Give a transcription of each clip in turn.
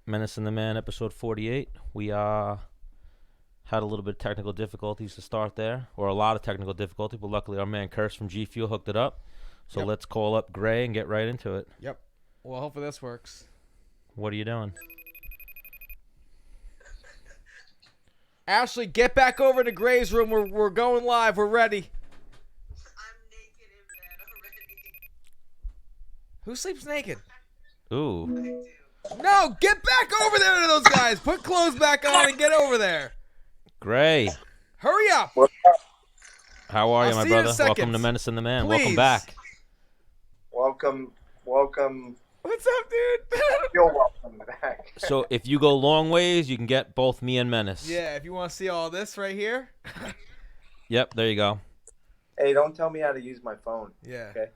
Menace and The Man, episode 48. We had a little bit of technical difficulties to start there, or a lot of technical difficulty, but luckily our man Curse from G Fuel hooked it up. So let's call up Gray and get right into it. Yep. Well, hopefully this works. What are you doing? Ashlee, get back over to Gray's room. We're going live. We're ready. I'm naked in bed already. Who sleeps naked? Ooh. I do. No, get back over there to those guys. Put clothes back on and get over there. Gray. Hurry up. How are you, I'll my see you in a brother? second. Welcome to Menace and The Man. Please. Welcome back. Welcome. What's up, dude? You're welcome back. So if you go long ways, you can get both me and Menace. Yeah, if you want to see all this right here. Yep, there you go. Hey, don't tell me how to use my phone. Yeah. Okay.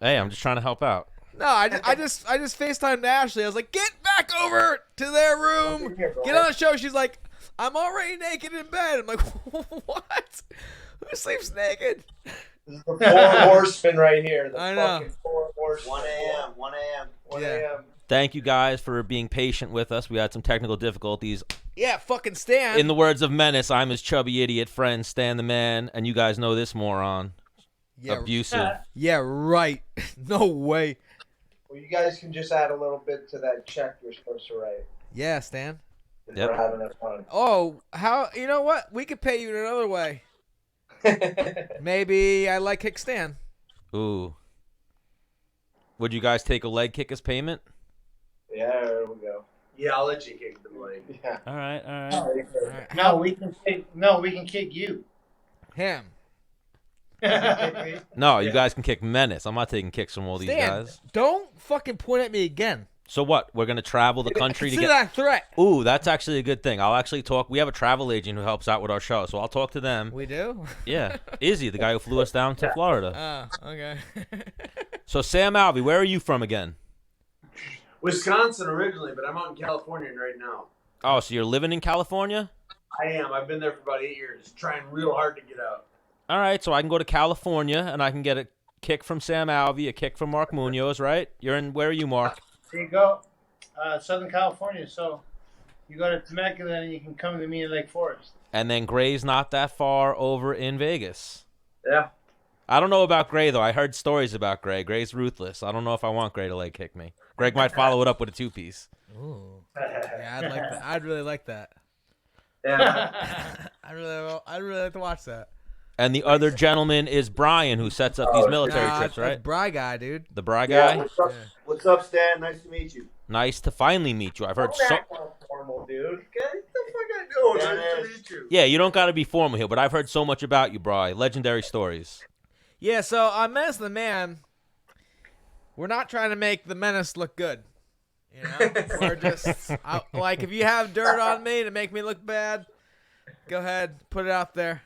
Hey, I'm just trying to help out. No, I just FaceTimed Ashlee. I was like, get back over to their room. Get on the show. She's like, I'm already naked in bed. I'm like, what? Who sleeps naked? This is the four horsemen right here. The I know. fucking four horsemen. 1 a.m. 1 a.m. 1 Yeah. a.m. Thank you guys for being patient with us. We had some technical difficulties. Yeah, fucking Stan. In the words of Menace, I'm his chubby idiot friend, Stan the Man, and you guys know this moron. yeah, Abusive. yeah, right. No way. Well, you guys can just add a little bit to that check you're supposed to write. Yeah, Stan. Yep. We're having fun. Oh, how? You know what? We could pay you in another way. Maybe I like kick Stan. Ooh. Would you guys take a leg kick as payment? Yeah, there we go. Yeah, I'll let you kick the leg. Yeah. All right, all right. All right. No, we can kick you. Him. No, you guys can kick Menace. I'm not taking kicks from all these Stan, guys. don't fucking point at me again. So what? We're going to travel the country to Consider get... that threat. Ooh, that's actually a good thing. I'll actually talk. We have a travel agent who helps out with our show, so I'll talk to them. We do? Yeah. Izzy, the guy who flew us down to Florida. Oh, okay. So, Sam Alvey, where are you from again? Wisconsin originally, but I'm out in California right now. Oh, so you're living in California? I am. I've been there for about 8 years, trying real hard to get out. All right, so I can go to California, and I can get a kick from Sam Alvey, a kick from Mark Munoz, right? You're in... Where are you, Mark? There you go. Southern California. So you go to Temecula and you can come to me in Lake Forest. And then Gray's not that far over in Vegas. Yeah. I don't know about Gray, though. I heard stories about Gray. Gray's ruthless. I don't know if I want Gray to leg kick me. Greg might follow it up with a two-piece. Ooh. Yeah, I'd like that. I'd really like that. Yeah. I'd really like to watch that. And the other gentleman is Brian, who sets up these military trips, right? That's Bri Guy, dude. The Bri Yeah, guy? what's up, Stan? Nice to meet you. Nice to finally meet you. I've heard Don't so... act all formal, dude. Okay, what the fuck I doing? Nice to meet you. Yeah, you don't got to be formal here, but I've heard so much about you, Bri. Legendary stories. Yeah, so on Menace and the Man, we're not trying to make the Menace look good. You know? We're just, like, if you have dirt on me to make me look bad, go ahead, put it out there.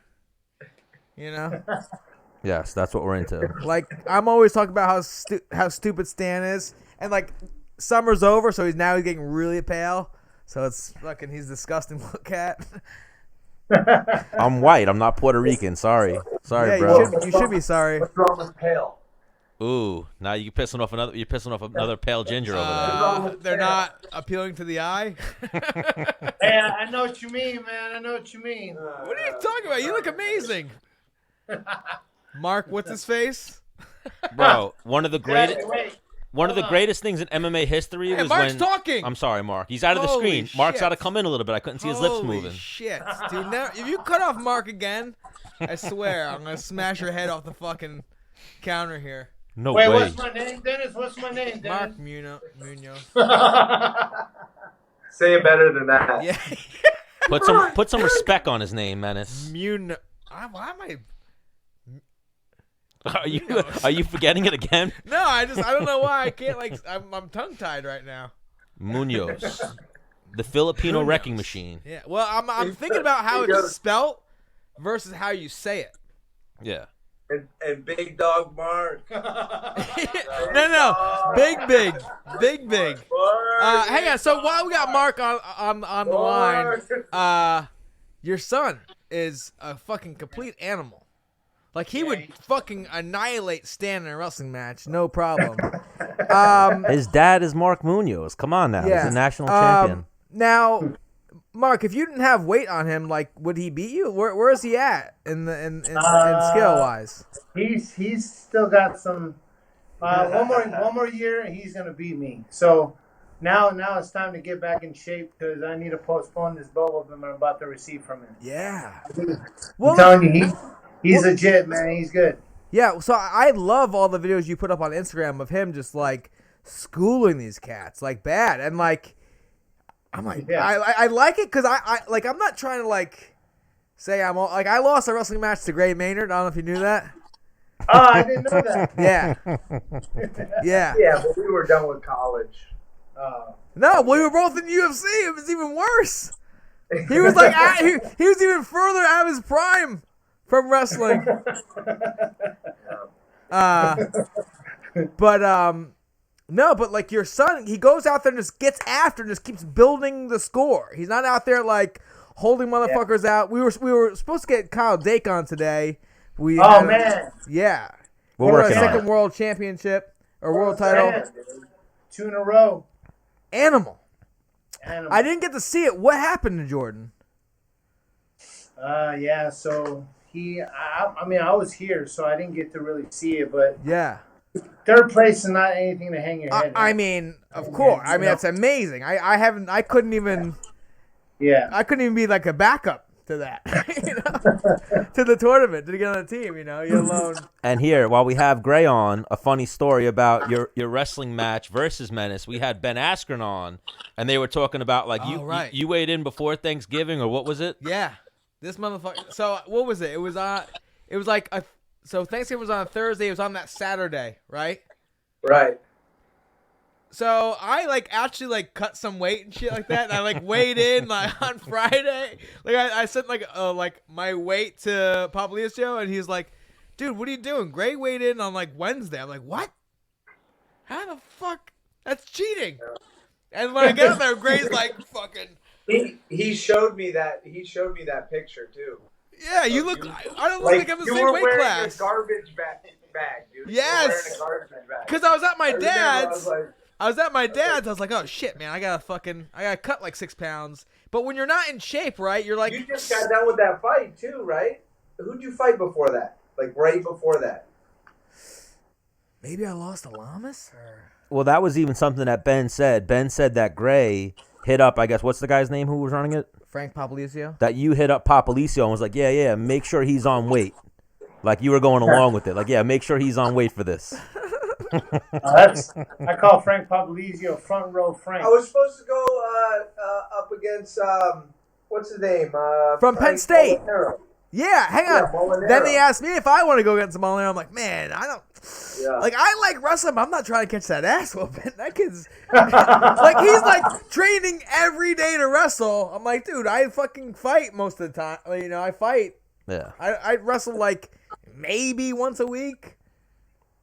You know? Yes, that's what we're into. Like, I'm always talking about how stupid Stan is. And, like, summer's over, so he's getting really pale. So it's fucking, he's disgusting to look at. I'm white. I'm not Puerto Rican. Sorry. Sorry, Yeah, bro. you should be sorry. What's wrong with pale? Ooh, now you're pissing off another pale ginger over there. They're not appealing to the eye. Hey, I know what you mean, man. I know what you mean. What are you talking about? You look amazing. Mark, what's his face? Bro, one of the greatest Wait. greatest things in MMA history Hey, was Mark's when talking. I'm sorry, Mark. He's out of the Holy screen. Mark's shit. got to come in a little bit. I couldn't see his lips Holy moving. shit, dude! Now, if you cut off Mark again, I swear I'm gonna smash your head off the fucking counter here. No Wait, way. what's my name, Dennis? What's my name, Mark Dennis? Munoz. Say it better than that. Yeah, Put some respect on his name, Menace. Munoz. Why am I? Are you forgetting it again? No, I don't know why I can't I'm tongue tied right now. Munoz, the Filipino wrecking machine. Yeah, well, I'm thinking about how it's spelt versus how you say it. Yeah. And Big Dog Mark. No, big. Hang on. So while we got Mark on the line, your son is a fucking complete animal. Like he would fucking annihilate Stan in a wrestling match, no problem. His dad is Mark Munoz. Come on now, Yeah. he's a national champion. Now, Mark, if you didn't have weight on him, like, would he beat you? Where is he at in skill wise? He's still got some. One more year, and he's gonna beat me. So now it's time to get back in shape because I need to postpone this bubble I'm about to receive from him. Yeah. I'm telling you, he's legit, man. He's good. Yeah. So I love all the videos you put up on Instagram of him just like schooling these cats like bad, and like I'm like I like it because I like I'm not trying to like say I'm all, like I lost a wrestling match to Gray Maynard. I don't know if you knew that. Oh, I didn't know that. Yeah. Yeah. Yeah, but we were done with college. No, we were both in UFC. It was even worse. He was like, he was even further out of his prime from wrestling. No, but like your son, he goes out there and just gets after and just keeps building the score. He's not out there like holding motherfuckers out. We were supposed to get Kyle Dake on today. Man. Yeah. We're working on it. Second world championship or world title. Man. 2 in a row. Animal. I didn't get to see it. What happened to Jordan? Yeah, so I was here, so I didn't get to really see it, but Yeah. third place is not anything to hang your head. I mean, of course. I mean, that's amazing. I couldn't even be like a backup to that, to the tournament, to get on the team, you alone. And here, while we have Gray on, a funny story about your wrestling match versus Menace. We had Ben Askren on, and they were talking about like you weighed in before Thanksgiving, or what was it? Yeah, this motherfucker. So what was it? It was like so Thanksgiving was on a Thursday. It was on that Saturday, right? Right. So I like actually like cut some weight and shit like that, and I like weighed in like on Friday. Like I sent like my weight to Papalicio, and he's like, "Dude, what are you doing?" Gray weighed in on like Wednesday. I'm like, "What? How the fuck? That's cheating." And when I get up there, Gray's like, "Fucking." He showed me that. He showed me that picture too. Yeah, you look. I don't look like I'm the same weight class. A garbage bag, dude. Yes. Because I was at my dad's. I was at my dad's. I was like, "Oh shit, man! I gotta cut like 6 pounds." But when you're not in shape, right? You're like, you just got done with that fight too, right? Who'd you fight before that? Like right before that? Maybe I lost to Lamas. Well, that was even something that Ben said. Ben said that Gray hit up, I guess, what's the guy's name who was running it? Frank Papalicio. That you hit up Papalicio and was like, yeah, make sure he's on weight. Like you were going along with it. Like, yeah, make sure he's on weight for this. I call Frank Papalizio front row Frank. I was supposed to go up against what's his name? From Penn State. Molinaro. Yeah, hang on. Molinaro. Then they asked me if I want to go against Molinaro. I'm like, man, I don't. Yeah. Like, I like wrestling, but I'm not trying to catch that ass whooping. That kid's like, he's like training every day to wrestle. I'm like, dude, I fucking fight most of the time. I fight. Yeah. I wrestle like maybe once a week.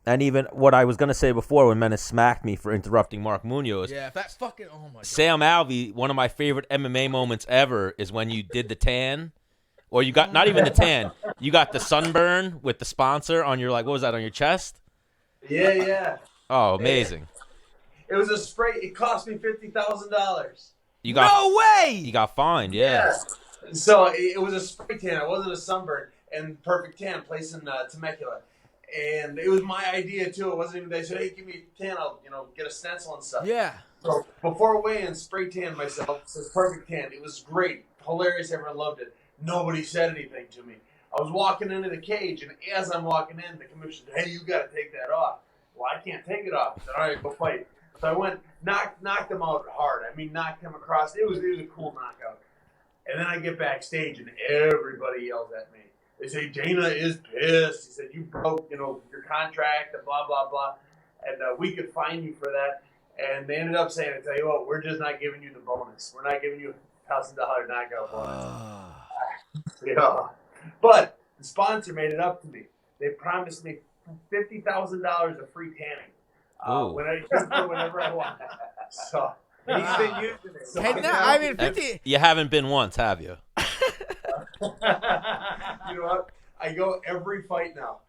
And even what I was going to say before when Menace smacked me for interrupting Mark Munoz. Yeah, if that's fucking, oh my God. Sam Alvey, one of my favorite MMA moments ever is when you did the tan. Or you got, not even the tan, you got the sunburn with the sponsor on your, like, what was that, on your chest? Yeah. Oh, amazing. It was a spray. It cost me $50,000. No way! You got fined, yeah. So it was a spray tan. It wasn't a sunburn. And perfect tan, place in Temecula. And it was my idea too. It wasn't even. They said, "Hey, give me a tan. I'll get a stencil and stuff." Yeah. So before weigh-in, spray tan myself. It says perfect tan. It was great, hilarious. Everyone loved it. Nobody said anything to me. I was walking into the cage, and as I'm walking in, the commissioner said, "Hey, you got to take that off." Well, I can't take it off. I said, "All right, go fight." So I went, knocked him out hard. I mean, knocked him across. It was a cool knockout. And then I get backstage, and everybody yells at me. They say, Dana is pissed. He said, you broke, your contract and blah, blah, blah. And we could fine you for that. And they ended up saying, I tell you what, we're just not giving you the bonus. We're not giving you a $1,000 knockout bonus. Yeah. But the sponsor made it up to me. They promised me $50,000 of free tanning whenever I want. So he's been using it. So Hey, no, I mean, 50. You haven't been once, have you? You know what? I go every fight now.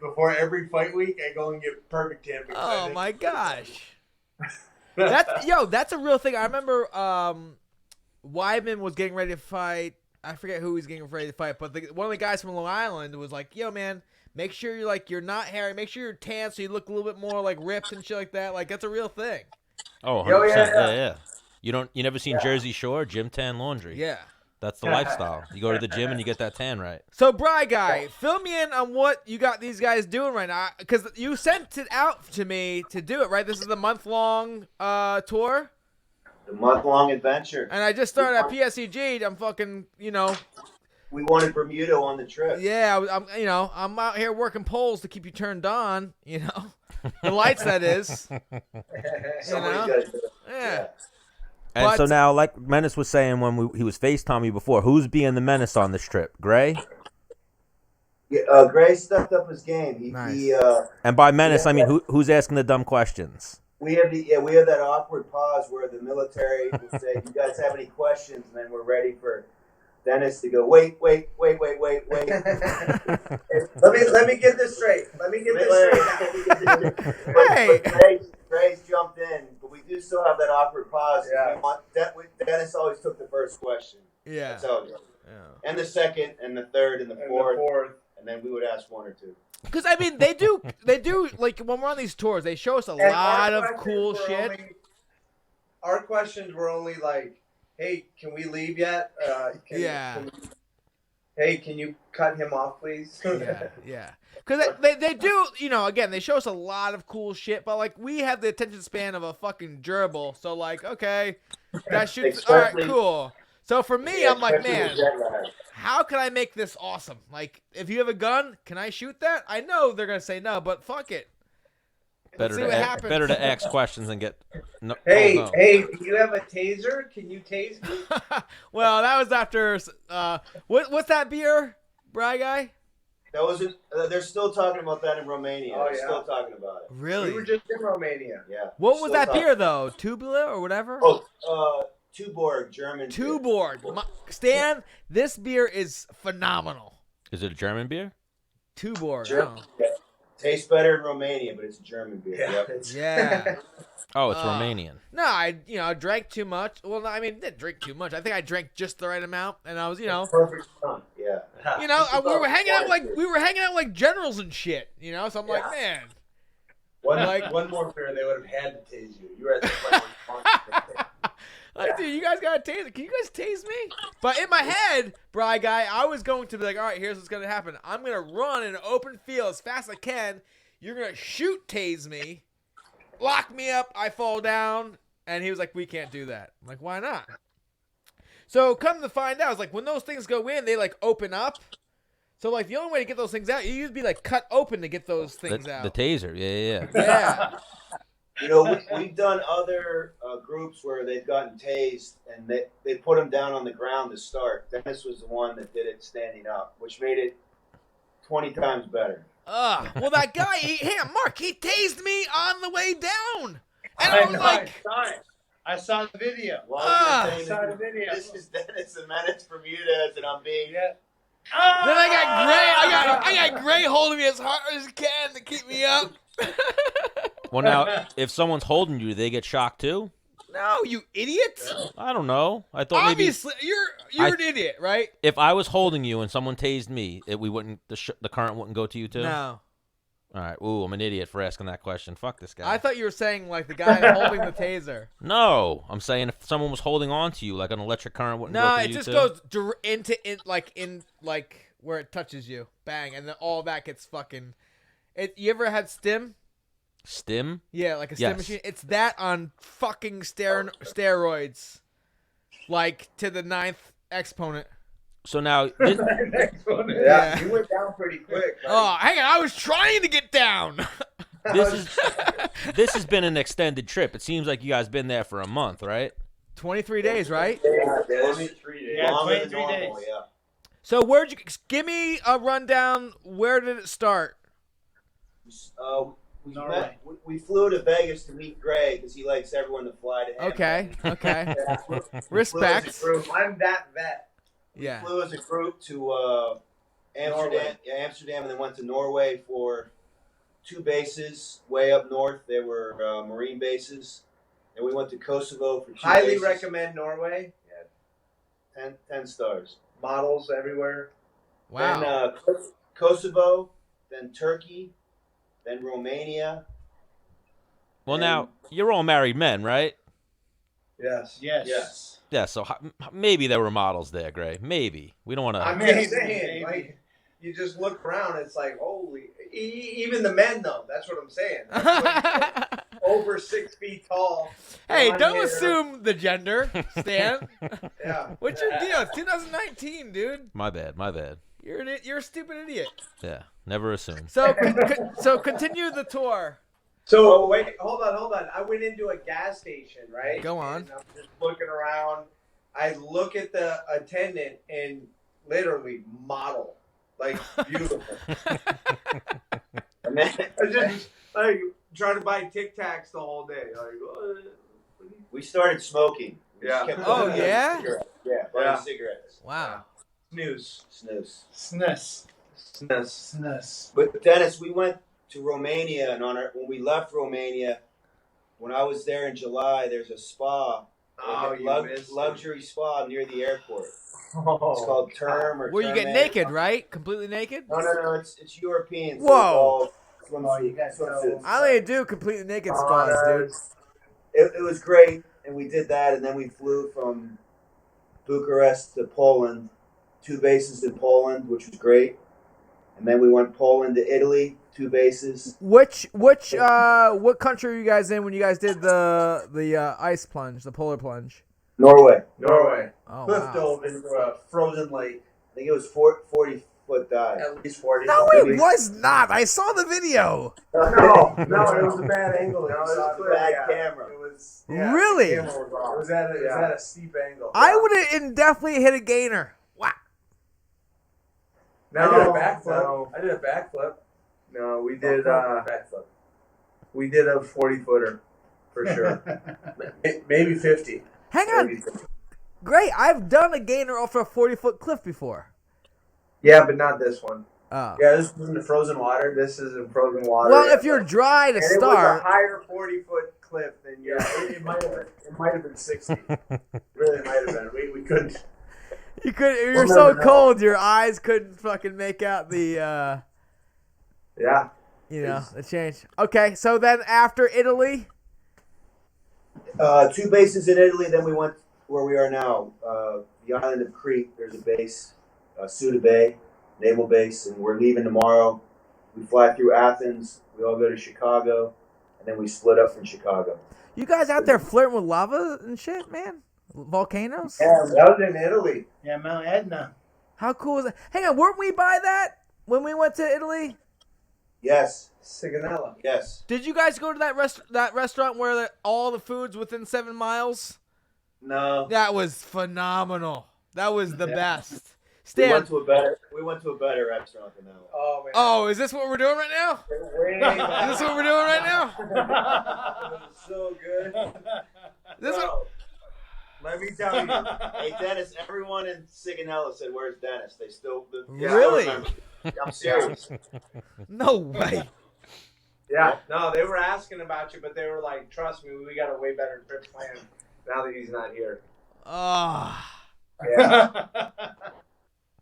Before every fight week, I go and get perfect tan. because I Oh think- my gosh. That's a real thing. I remember Weidman was getting ready to fight. I forget who he's getting ready to fight, but one of the guys from Long Island was like, "Yo, man, make sure you're not hairy. Make sure you're tan so you look a little bit more like ripped and shit like that." Like that's a real thing. Oh, Yo, 100%. yeah. Yeah. You never seen Jersey Shore Gym Tan Laundry? Yeah. That's the lifestyle. You go to the gym and you get that tan right. So, Bri Guy, fill me in on what you got these guys doing right now, because you sent it out to me to do it. Right, this is the month-long tour. The month-long adventure. And I just started at PSEG. I'm fucking, We wanted Bermuda on the trip. yeah, I'm out here working poles to keep you turned on, the lights, that is. Somebody's got to do it. Yeah. And But- so now, like Menace was saying when he was FaceTiming me before, who's being the Menace on this trip? Gray? Yeah, Gray stepped up his game. Nice. And by Menace, I mean who's asking the dumb questions? We have that awkward pause where the military will say, "You guys have any questions?" And then we're ready for Dennis to go. Wait. Let me get this straight. Hey. Gray's jumped in, but we do still have that awkward pause. Yeah. Dennis always took the first question. Yeah. That's how it goes. Yeah. And the second, and the third, and the fourth, and then we would ask one or two. Because I mean, they do like when we're on these tours, they show us a And lot our of cool questions were shit. only- our questions were only like, "Hey, can we leave yet? Hey, can you cut him off, please?" Yeah. Because they do, again, they show us a lot of cool shit, but like we have the attention span of a fucking gerbil. So like, okay, that shit's all right, cool. So for me, I'm like, man, how can I make this awesome? Like, if you have a gun, can I shoot that? I know they're gonna say no, but fuck it. Better see what happens. better to ask questions and get no. Hey, oh, no. hey, do you have a taser? Can you tase me? Well, that was after. What's that beer, Bri Guy? That wasn't. They're still talking about that in Romania. Oh, They're yeah. still talking about it. Really? We were just in Romania. Yeah. What They're was still that talking- beer though? Tubular or whatever? Oh, Tuborg, German. beer. Tuborg. Stan, this beer is phenomenal. Is it a German beer? Tuborg. German. Oh. Tastes better in Romania, but it's a German beer. Yep. Yeah. Oh, it's Ah. Romanian. No, I drank too much. Well, I mean, didn't drink too much. I think I drank just the right amount, and I was, Perfect fun. Yeah. we were hanging out like generals and shit. So I'm like, man. One more beer, they would have had to tase you. You were at the point. Like, dude, you guys got a taser. Can you guys tase me? But in my head, Bri Guy, I was going to be like, all right, here's what's going to happen. I'm going to run in an open field as fast as I can. You're going to shoot tase me, lock me up, I fall down. And he was like, we can't do that. I'm like, why not? So come to find out, I was like, when those things go in, they like open up. So like the only way to get those things out, you used to be like cut open to get those things out. The taser. Yeah. Yeah. We've done other groups where they've gotten tased, and they put them down on the ground to start. Dennis was the one that did it standing up, which made it 20 times better. Well, that guy, Mark, he tased me on the way down. And I was like, I saw the video. While Ah. you were saying Saw the video. this is Dennis and Menace Bermudas, and I'm being Yeah. then I got Gray holding me as hard as he can to keep me up. Well, now, if someone's holding you, do they get shocked too? No, you idiot. I don't know. I thought maybe Obviously, you're an idiot, right? if I was holding you and someone tased me, the current wouldn't go to you too. No. All right. Ooh, I'm an idiot for asking that question. Fuck this guy. I thought you were saying like the guy holding the taser. No, I'm saying if someone was holding on to you, like an electric current wouldn't go No, to it you just too. goes in where it touches you. Bang, and then all that gets fucking. You ever had stim? Stim? Yeah, like a stim Yes. machine. It's that on fucking steroids, like to the 9th exponent. So now, this, Yeah, you went down pretty quick. Oh, hang on! I was trying to get down. this has been an extended trip. It seems like you guys been there for a month, right? 23 days, right? Yeah, 3 days. Yeah, longer than 23 normal, days. yeah. So give me a rundown. Where did it start? Norway. We flew to Vegas to meet Gray because he likes everyone to fly to him. Okay. Yeah. Respect. I'm that vet. Yeah. We flew as a group to Amsterdam, and then went to Norway for 2 bases way up north. They were Marine bases. And we went to Kosovo for 2 Highly bases. recommend Norway. 10 stars. Models everywhere. Wow. Then Kosovo, then Turkey, then Romania. Well, now you're all married men, right? Yes. Yeah. So maybe there were models there, Gray. Maybe we don't want to. I'm just saying, like, you just look around, it's like, holy. Even the men, though. That's what I'm saying. Over 6 feet tall. Hey, blonde don't hair. assume the gender, Stan. Yeah. What's your deal? It's 2019, dude. My bad. You're a stupid idiot. Yeah. Never assume. So so continue the tour. So wait, hold on. I went into a gas station, right? Go on. And I'm just looking around. I look at the attendant and literally model, like beautiful. And then I just like trying to buy Tic Tacs the whole day. Like, we started smoking. We Yeah. just kept Oh, buying yeah? cigarettes. Yeah, buying cigarettes. Wow. snooze. Snus. Snus. Snus. But Dennis, we went to Romania, and when we left Romania, when I was there in July, there's a spa, Oh, luxury spa near the airport. Oh, It's called Term or Where you get Term. naked, right? Completely naked? No, it's European. So Whoa. it's all Oh, you guys swimsuits. I only do completely naked spas, dude. It was great, and we did that, and then we flew from Bucharest to Poland, 2 bases in Poland, which was great, and then we went Poland to Italy, 2 bases. What country were you guys in when you guys did the ice plunge, the polar plunge? Norway. Oh, Cliff wow. dove into a frozen lake. I think it was 40-foot dive. At least 40. No, it was not. I saw the video. No, it was a bad angle. No, it was a bad camera. It was Really? The camera was off. It was at a steep angle. I would have definitely hit a gainer. Wow. I did a backflip. No, we did backflip. We did a 40-footer for sure. Maybe 50. Hang on. Great. I've done a gainer off a 40-foot cliff before. Yeah, but not this one. Oh. Yeah, this is in the frozen water. This is in frozen water. Well, if you're dry to and start. it was a higher 40-foot cliff than you. It might have been 60. It really might have been. We couldn't. You're so cold, your eyes couldn't fucking make out the, Yeah. the change. Okay, so then after Italy, 2 bases in Italy, then we went where we are now, the island of Crete. There's a base, Suda Bay, naval base, and we're leaving tomorrow. We fly through Athens, we all go to Chicago, and then we split up from Chicago. you guys out there flirting with lava and shit, man? Volcanoes? Yeah, that was in Italy. Yeah, Mount Etna. How cool is that? Hang on, weren't we by that when we went to Italy? Yes, Sigonella. yes. Did you guys go to that restaurant where all the food's within 7 miles? No. That was phenomenal. That was the best. We Stan. went to a better restaurant than that one. Oh, man. Oh, is this what we're doing right now? Way Is this what we're doing right now? It was so good. This Bro, what, let me tell you. Hey, Dennis, everyone in Sigonella said, "Where's Dennis?" They still Really? remember. I'm serious. no way. Yeah, no, they were asking about you, but they were like, trust me, we got a way better trip planned now that he's not here. Ah. Yeah.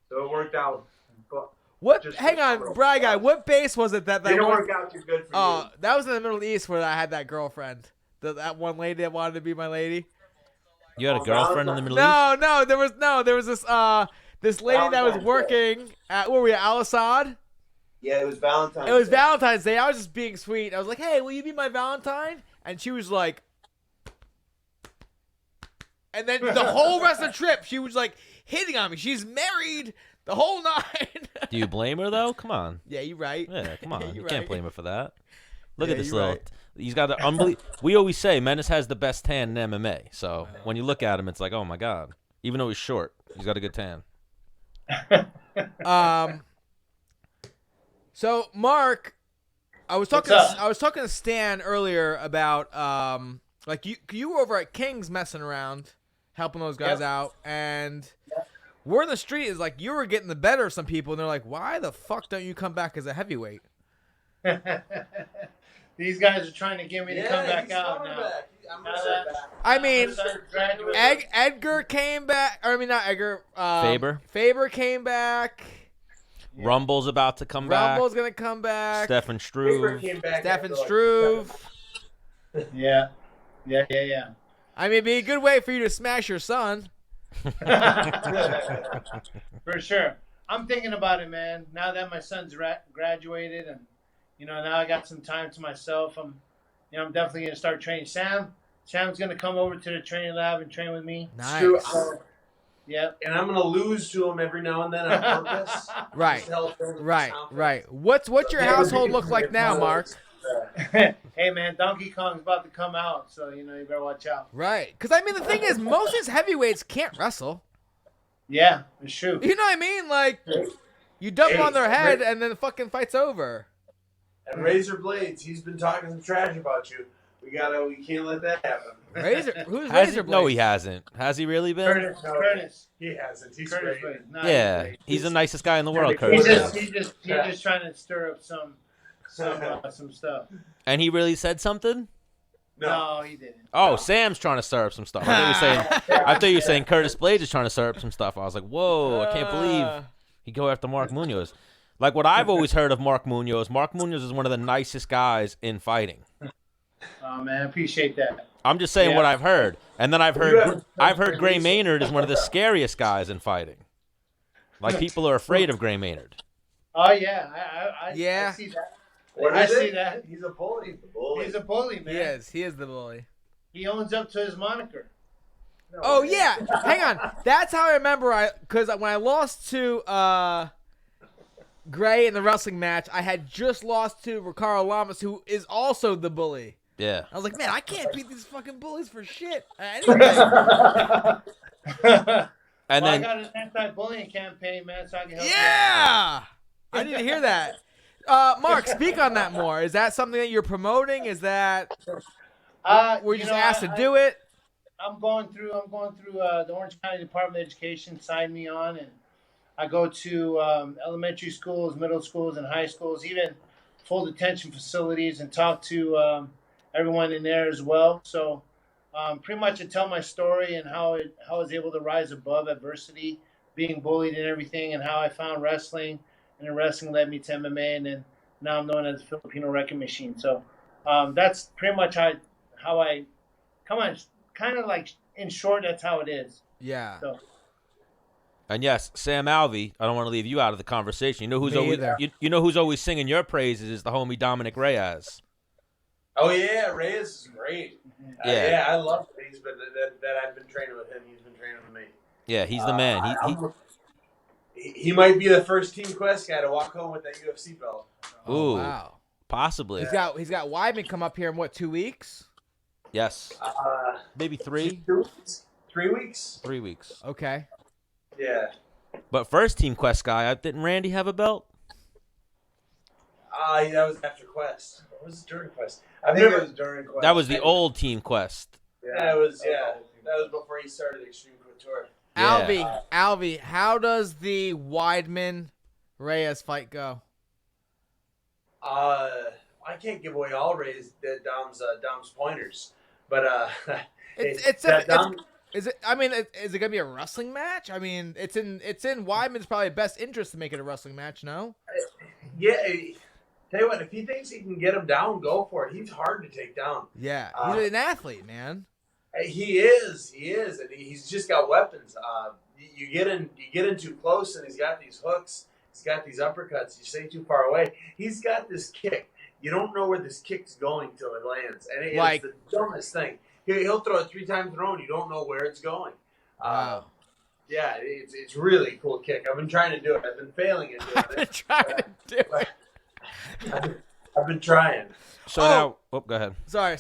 So it worked out. But What? Just Hang on, real Bri Guy. What base was it that didn't one? work out too good for you. That was in the Middle East where I had that girlfriend. That one lady that wanted to be my lady. You had a girlfriend in the Middle East? No, there was this lady that was working at where were we at Al Assad. Yeah, it was Valentine's. It was Day. Valentine's Day. I was just being sweet. I was like, "Hey, will you be my Valentine?" And she was like, and then the whole rest of the trip, she was like hitting on me. She's married the whole night. Do you blame her though? Come on. Yeah, you're right. Yeah, come on. You You're can't right. blame her for that. Look Yeah, at this you're little. right. He's got an unbelievable. We always say Menace has the best tan in MMA. So when you look at him, it's like, oh my god. Even though he's short, he's got a good tan. So Mark, I was talking to Stan earlier about like you were over at King's messing around, helping those guys out, and Word on the street is like you were getting the better of some people, and they're like, "Why the fuck don't you come back as a heavyweight?" These guys are trying to get me to come back he's out coming now. back. I'm gonna say back. I mean, Graduate. Edgar came back. Or, I mean, not Edgar. Faber. Faber came back. Rumble's about to come back. Rumble's gonna come back. Stefan Faber Struve. came back Stefan after, like, Struve. Yeah. I mean, it'd be a good way for you to smash your son. For sure. I'm thinking about it, man. Now that my son's graduated, and now I got some time to myself. I'm definitely gonna start training. Sam's gonna come over to the training lab and train with me. Nice. True. Yep. And I'm gonna lose to him every now and then on purpose. Right. Just to help build his Right. confidence. Right. What's your household look like now, Mark? Hey, man, Donkey Kong's about to come out, so you better watch out. Right. Because I mean, the thing is, most of these heavyweights can't wrestle. Yeah, it's true. You know what I mean? Like, you dump them on their head, and then the fucking fight's over. And Razor Blades, he's been talking some trash about you. We can't let that happen. Who's Has Razor he? No, Blades? he hasn't. Has he really been? Curtis. He hasn't. He's Curtis. great. No, Yeah, he's the nicest guy in the world, He's Curtis. just trying to stir up some stuff. And he really said something? No, he didn't. Oh, Sam's trying to stir up some stuff. I thought you were saying Curtis Blades is trying to stir up some stuff. I was like, whoa, I can't believe he go after Mark Munoz. Like what I've always heard of Mark Munoz is one of the nicest guys in fighting. Oh man, I appreciate that. I'm just saying Yeah. what I've heard. And then I've heard Gray Maynard is one of the scariest guys in fighting. Like people are afraid of Gray Maynard. Oh yeah, I see that. What I is see it? that. He's a bully. He's a bully, man. He is the bully. He owns up to his moniker. Oh yeah, hang on. That's how I remember. Because when I lost to Gray in the wrestling match, I had just lost to Ricardo Lamas, who is also the bully. Yeah. I was like, man, I can't beat these fucking bullies for shit. And I then got an anti-bullying campaign, man, so I can help you. Yeah, I need to hear that. Mark, speak on that more. Is that something that you're promoting? Is that were you just asked to do it? I'm going through the Orange County Department of Education signed me on, and I go to elementary schools, middle schools, and high schools, even full detention facilities, and talk to everyone in there as well. So pretty much I tell my story and how I was able to rise above adversity, being bullied and everything, and how I found wrestling, and then wrestling led me to MMA, and then now I'm known as the Filipino Wrecking Machine. So that's pretty much how I come on. Kind of like, in short, that's how it is. Yeah. So. and yes, Sam Alvey, I don't want to leave you out of the conversation. You know who's Me always either. you know who's always singing your praises is the homie Dominic Reyes. Oh yeah, Reyes is great. Yeah. I love that he's been that I've been training with him. He's been training with me. Yeah, he's the man. He might be the first Team Quest guy to walk home with that UFC belt. Ooh, Wow. possibly. He's got Weidman come up here in what, 2 weeks? Yes, maybe 3 2 weeks? 3 weeks? 3 weeks. Okay. Yeah. But first Team Quest guy, didn't Randy have a belt? That was after Quest. Or was it during Quest? I think it was during Quest. That was the old Team Quest. That was before he started Extreme Couture. Yeah. Alvey, how does the Weidman Reyes fight go? I can't give away all Reyes Dom's pointers, but Is it? I mean, is it gonna be a wrestling match? I mean, it's in Weidman's probably best interest to make it a wrestling match. No. yeah. Tell you what, if he thinks he can get him down, go for it. He's hard to take down. Yeah, he's an athlete, man. He is, and he's just got weapons. You get in too close, and he's got these hooks. He's got these uppercuts. You stay too far away. He's got this kick. You don't know where this kick's going till it lands, and it's the dumbest thing. He'll throw it 3 times in a row, and you don't know where it's going. Wow. Yeah, it's really cool kick. I've been trying to do it. I've been failing at doing I've been it. trying to do it. I've been trying. So now, go ahead. Sorry.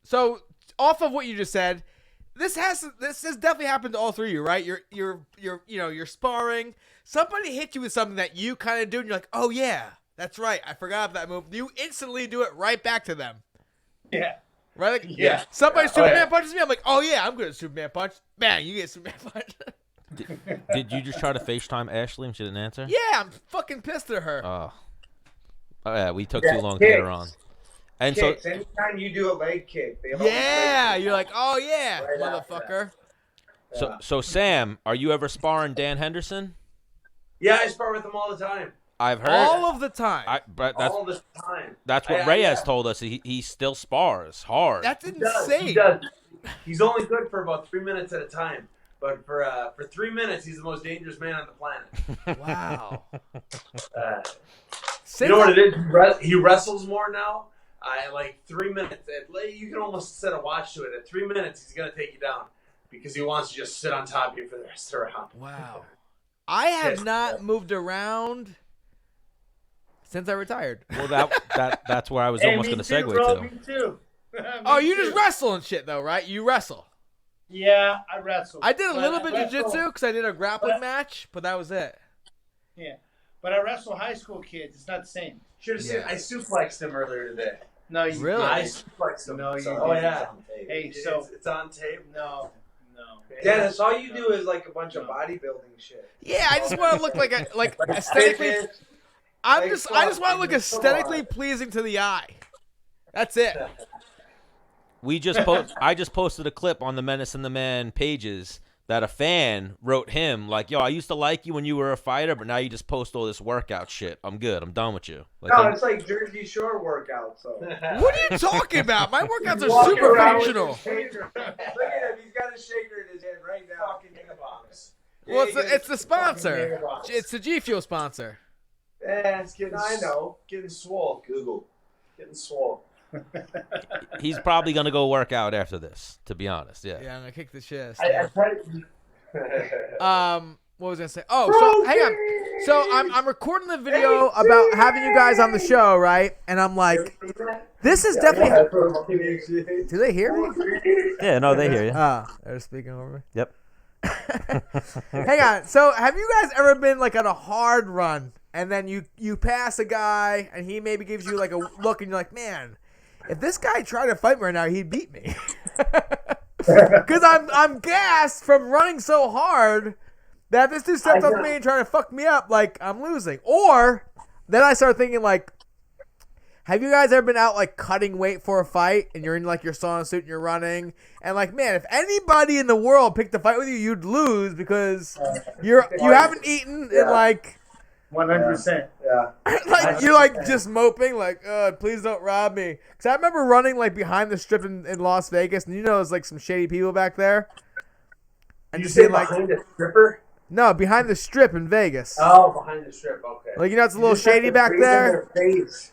So off of what you just said, this has definitely happened to all three of you, right? You're sparring. Somebody hit you with something that you kind of do, and you're like, oh yeah, that's right. I forgot that move. You instantly do it right back to them. Yeah. Right? Like, Yeah. Somebody Superman punches me. I'm like, oh yeah, I'm good at Superman punch. Bang, you get Superman punch. Did you just try to FaceTime Ashlee and she didn't answer? Yeah, I'm fucking pissed at her. Oh, yeah, we took too long to get her on. And Kicks. Anytime you do a leg kick, they always Yeah, leg kick. you're like, oh yeah, Right after motherfucker. so Sam, are you ever sparring Dan Henderson? Yeah, I spar with him all the time. I've heard All of the time. but that's All the time. that's what Reyes told us. He still spars hard. That's He does. insane. He does. He's only good for about 3 minutes at a time. But for 3 minutes, he's the most dangerous man on the planet. Wow. You know what it is? He wrestles more now. Like 3 minutes. You can almost set a watch to it. At 3 minutes, he's going to take you down because he wants to just sit on top of you for the rest of the round. Wow. I have not moved around since I retired. Well, that's where I was Hey, almost me going to too, segue bro, to. Me too. Oh, Me you too. just wrestle and shit, though, right? You wrestle. Yeah, I wrestle. I did a But little I bit of wrestle- jiu-jitsu because I did a grappling but- match, but that was it. Yeah, but I wrestle high school kids. It's not the same. Should have seen. I suplexed him earlier today. No, you Really? I didn't. suplexed him. No, you oh didn't. yeah. Hey, so It's on tape. no. Dennis, all you do is like a bunch of bodybuilding shit. Yeah, I just want to look like aesthetically. Fitness. I just want to look aesthetically pleasing to the eye. That's it. I just posted a clip on the Menace and the Man pages that a fan wrote him like, "Yo, I used to like you when you were a fighter, but now you just post all this workout shit. I'm good. I'm done with you." Like, No, it's like Jersey Shore workouts. So. What are you talking about? My workouts are Walking super around with functional. his shaker. Look at him. He's got a shaker in his hand right now. Fucking box. Well, Yeah, it's the sponsor. fucking megabox. It's the G Fuel sponsor. It's getting. I know. Getting swole. Google. Getting swole. he's probably gonna go work out after this. To be honest, yeah. Yeah, I'm gonna kick the shit. I tried. What was I gonna say? Oh, so hang on. So I'm recording the video about having you guys on the show, right? And I'm like, this is definitely. Do they hear me? Yeah, no, they hear you. Ah, they're speaking over me. Yep. Hang on. So have you guys ever been like on a hard run and then you pass a guy and he maybe gives you like a look and you're like, man, if this guy tried to fight me right now, he'd beat me. Because I'm gassed from running so hard that if this dude steps up to me and trying to fuck me up, like I'm losing. Or then I start thinking like, have you guys ever been out like cutting weight for a fight and you're in like your sauna suit and you're running and like, man, if anybody in the world picked a fight with you, you'd lose because you haven't eaten in like 100%. Yeah. like you're like just moping like, please don't rob me. Because I remember running like behind the strip in Las Vegas and there's like some shady people back there. And You just say seeing like behind a stripper? no behind the strip in Vegas. Oh, behind the strip. Okay. Like it's a little You just have shady to back breathe in there. their face.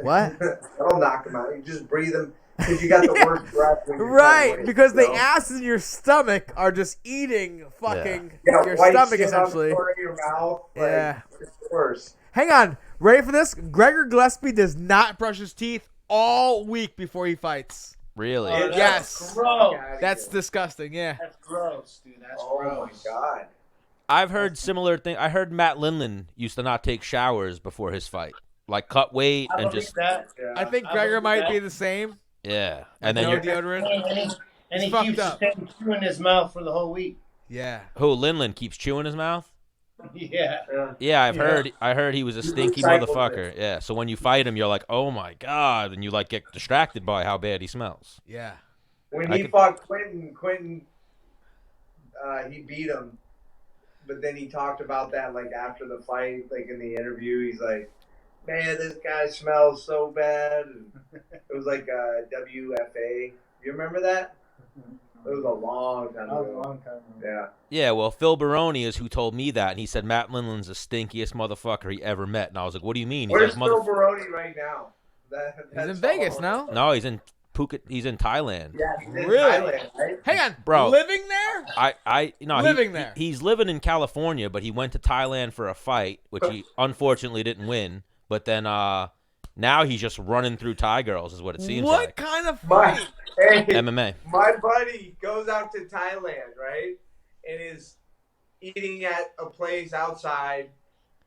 What? That'll knock them out. You just breathe them because you got the worst breath. when you're Right, cutting weight, because the you know? acids in your stomach are just eating fucking You got your white stomach shit on the essentially. corner of your mouth. Yeah. It's worse. Hang on, ready for this? Gregor Gillespie does not brush his teeth all week before he fights. Really? Oh, that's Yes. gross. That's disgusting. Yeah. That's gross, dude. That's Oh gross. my god. I've heard similar thing. I heard Matt Lindland used to not take showers before his fight, like cut weight I and believe just that. Yeah. I think I Gregor believe might that. be the same. yeah, and then No you're deodorant. And It's he fucked keeps up. his thing in his mouth for the whole week. Yeah. who Lindland keeps chewing his mouth. Yeah. Yeah, Yeah. I heard he was a stinky Cycle motherfucker. Yeah, so when you fight him, you're like, oh my god, and you like get distracted by how bad he smells. Yeah. When I he could- fought Quentin, he beat him. But then he talked about that like after the fight, like in the interview. He's like, "Man, this guy smells so bad." And it was like WFA. You remember that? It was a long time That was a ago. long time ago. Yeah. Yeah, well, Phil Baroni is who told me that, and he said Matt Lindland's the stinkiest motherfucker he ever met, and I was like, what do you mean? He's Where's like, Phil Baroni right now? He's in Vegas now. No, he's in Phuket. He's in Thailand. Yeah, he's in Really? Thailand, right? Hang on, Bro. Living there? Living there. He's living in California, but he went to Thailand for a fight, which he unfortunately didn't win. But then now he's just running through Thai girls, is what it seems What like. kind of My, fight? hey, MMA. my buddy goes out to Thailand, right? And is eating at a place outside.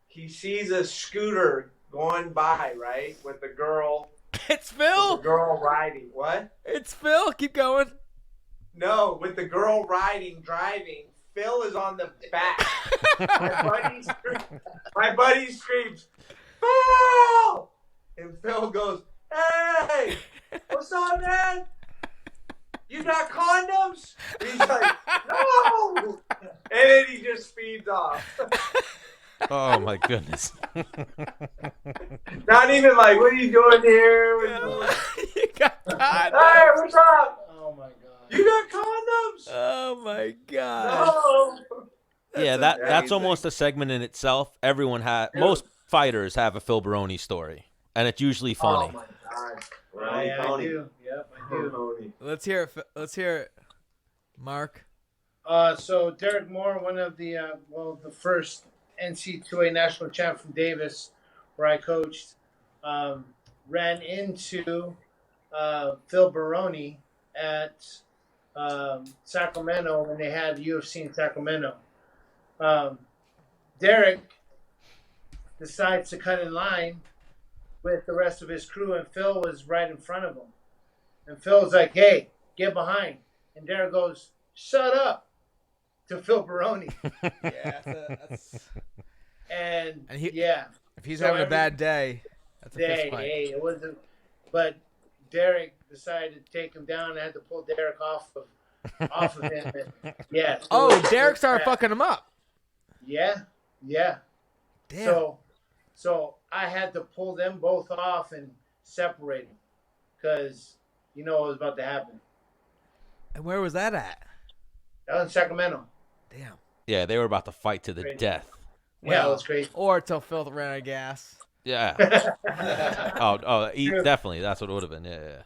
He sees a scooter going by, right? With the girl. It's The Phil. girl riding. What? It's Phil. Keep going. No, with the girl driving Phil is on the back. My buddy screams, Phil! And Phil goes, hey, what's up, man? You got condoms? And he's like, no! And then he just speeds off. Oh my goodness. Not even like, what are you doing here? You got condoms. Hey, what's up? Oh my god. You got condoms? Oh my god. No. Yeah, that's amazing. almost a segment in itself. Most fighters have a Phil Baroni story, and it's usually funny. Oh my god. I do. Yep, I do. Let's hear it. Let's hear it. Mark. So Derek Moore, one of the the first NC2A national champ from Davis, where I coached, ran into Phil Baroni at Sacramento when they had UFC in Sacramento. Derek decides to cut in line with the rest of his crew, and Phil was right in front of him. And Phil's like, hey, get behind. And Derek goes, shut up, to Phil Baroni. Yeah, that's And he, yeah. If he's So having a every bad day, that's a fist fight. Hey, it wasn't. But Derek decided to take him down and had to pull Derek off of him. And, yeah. So Oh, it was- Derek started yeah. fucking him up. Yeah. Damn. So I had to pull them both off and separate them because you know what was about to happen. And where was that at? That was in Sacramento. Damn. Yeah, they were about to fight to the Crazy. death. Yeah, it was crazy. Or till Phil ran out of gas. Yeah. Definitely. That's what it would have been. Yeah.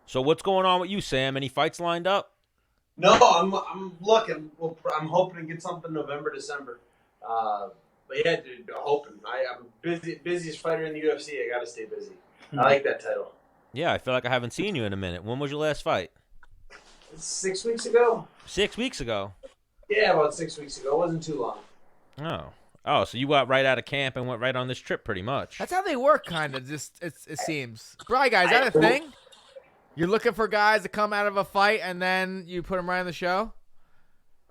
So what's going on with you, Sam? Any fights lined up? No, I'm looking. Well, I'm hoping to get something November, December. But yeah, dude, hoping. I'm busiest fighter in the UFC. I gotta stay busy. I like that title. Yeah, I feel like I haven't seen you in a minute. When was your last fight? 6 weeks ago. 6 weeks ago. Yeah, about 6 weeks ago. It wasn't too long. Oh, so you got right out of camp and went right on this trip, pretty much. That's how they work, kind of. Just it seems. Bri Guy, is that a thing? You're looking for guys to come out of a fight and then you put them right on the show,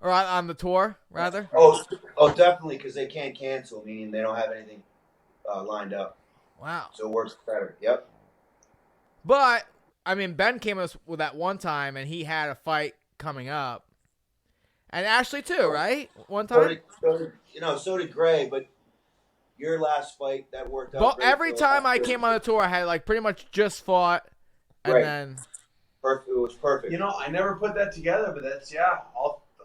or on the tour, rather. Oh, definitely, because they can't cancel, meaning they don't have anything lined up. Wow. So it works better. Yep. But I mean, Ben came us with that one time, and he had a fight coming up, and Ashlee too, right? One time. So did Gray, but your last fight that worked out. But great every for time I us. came on the tour, I had like pretty much just fought, and Right. then Perfect. It was perfect. You know, I never put that together, but that's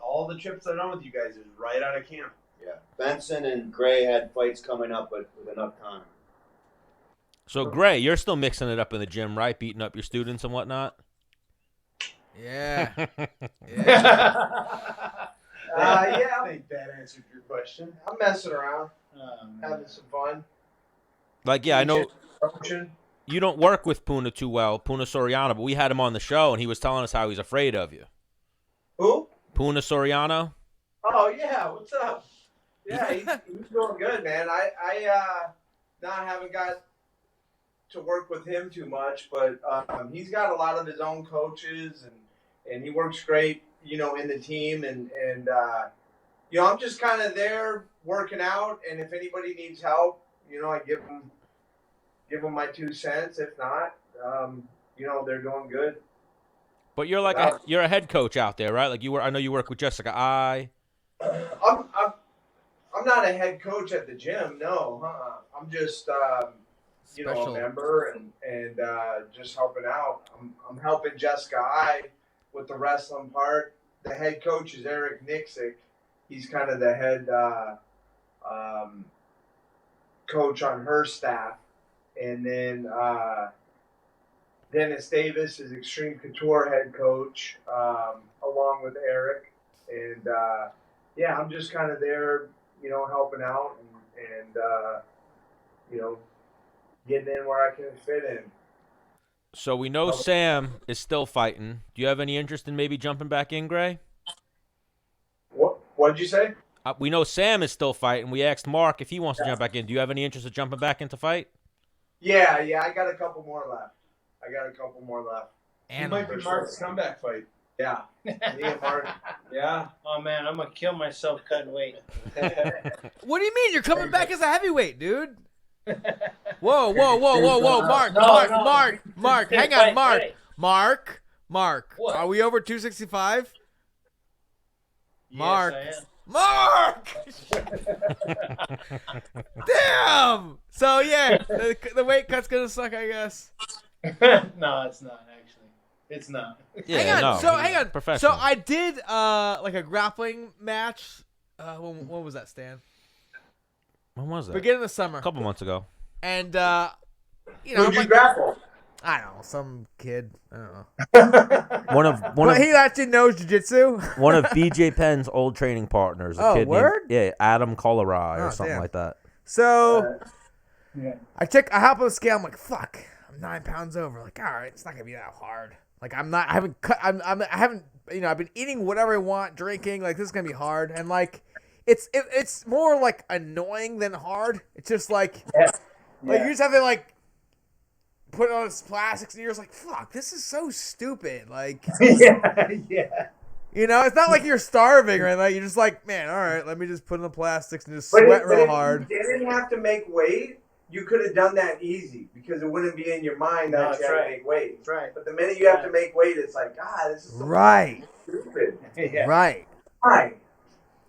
all the trips I've done with you guys is right out of camp. Yeah. Benson and Gray had fights coming up, but with enough time. So, Gray, you're still mixing it up in the gym, right? Beating up your students and whatnot? yeah, I think that answered your question. I'm messing around, having some fun. Like, yeah, I know Function. you don't work with Puna too well, Puna Soriano, but we had him on the show, and he was telling us how he's afraid of you. Who? Puna Soriano? Oh yeah, what's up? Yeah, he's doing good, man. I not haven't got to work with him too much, but he's got a lot of his own coaches, and he works great, you know, in the team, and you know, I'm just kind of there working out, and if anybody needs help, you know, I give them my 2 cents. If not, you know, they're doing good. But you're like you're a head coach out there, right? Like I know you work with Jessica I. I'm not a head coach at the gym. No, I'm just you know, a member and just helping out. I'm helping Jessica I with the wrestling part. The head coach is Eric Nixick. He's kind of the head coach on her staff, and then Dennis Davis is Extreme Couture head coach, along with Eric. And, yeah, I'm just kind of there, you know, helping out and you know, getting in where I can fit in. So we know Sam is still fighting. Do you have any interest in maybe jumping back in, Gray? What'd you say? We know Sam is still fighting. We asked Mark if he wants to jump back in. Do you have any interest in jumping back into fight? Yeah, I got a couple more left. And It might be Mark's comeback fight. Yeah. Me and Mark. Yeah. Oh man, I'm gonna kill myself cutting weight. What do you mean? You're coming back as a heavyweight, dude. Whoa, Mark, No. Mark, hang on, Mark. Hey. Mark. What? Are we over 265? Mark. Yes, Mark! Damn! So, yeah, the weight cut's gonna suck, I guess. I am. No, it's not, actually. It's not. Yeah, hang on, no, hang on. professional. So, I did, like, a grappling match. When was that, Stan? When was that? Beginning of the summer. A couple months ago. And, you know, Who'd you grapple? I don't know, some kid. I don't know. One of He actually knows jiu-jitsu. one of BJ Penn's old training partners. A Oh, kid word? named, Adam Colorado or Oh, something damn. like that. So, Yeah. I hop on the scale. I'm like, fuck, I'm 9 pounds over. Like, all right, it's not gonna be that hard. Like, I haven't, you know, I've been eating whatever I want, drinking. Like, this is gonna be hard. And like, it's more like annoying than hard. It's just like, like you just have to like put on this plastics, and you're just like, fuck, this is so stupid. Like, yeah. you know, it's not like you're starving or anything. You're just like, man, all right, let me just put in the plastics and just But sweat if real hard. you didn't have to make weight, you could have done that easy because it wouldn't be in your mind that No, you that's had right. to make weight. That's right. But the minute you have to make weight, it's like, this is so Right, stupid. Yeah. right. Why?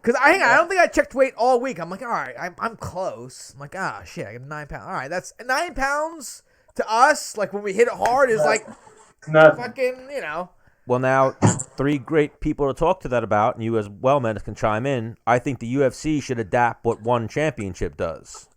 Cause I don't think I checked weight all week. I'm like, all right, I'm close. I'm like, shit, I got 9 pounds. All right, that's 9 pounds to us. Like when we hit it hard, is like Nothing. fucking, you know. Well, now, three great people to talk to that about, and you as well, Menace, can chime in. I think the UFC should adapt what one championship does.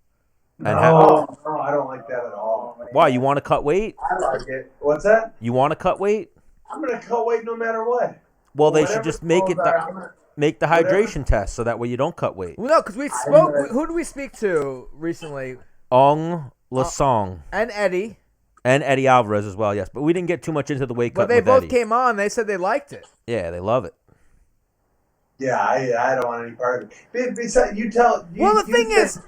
And No, I don't like that at all. why? You want to cut weight? I like it. What's that? You want to cut weight? I'm gonna cut weight no matter what. Well, they Whatever should just make it goes out, I'm gonna- make the whatever. hydration test so that way you don't cut weight. Well, no, because we spoke. Who did we speak to recently? Ong Lasong And Eddie. and Eddie Alvarez as well, yes. But we didn't get too much into the weight cut But they with both Eddie. came on. They said they liked it. Yeah, they love it. Yeah, I don't want any part of it. Besides, Well, the thing is,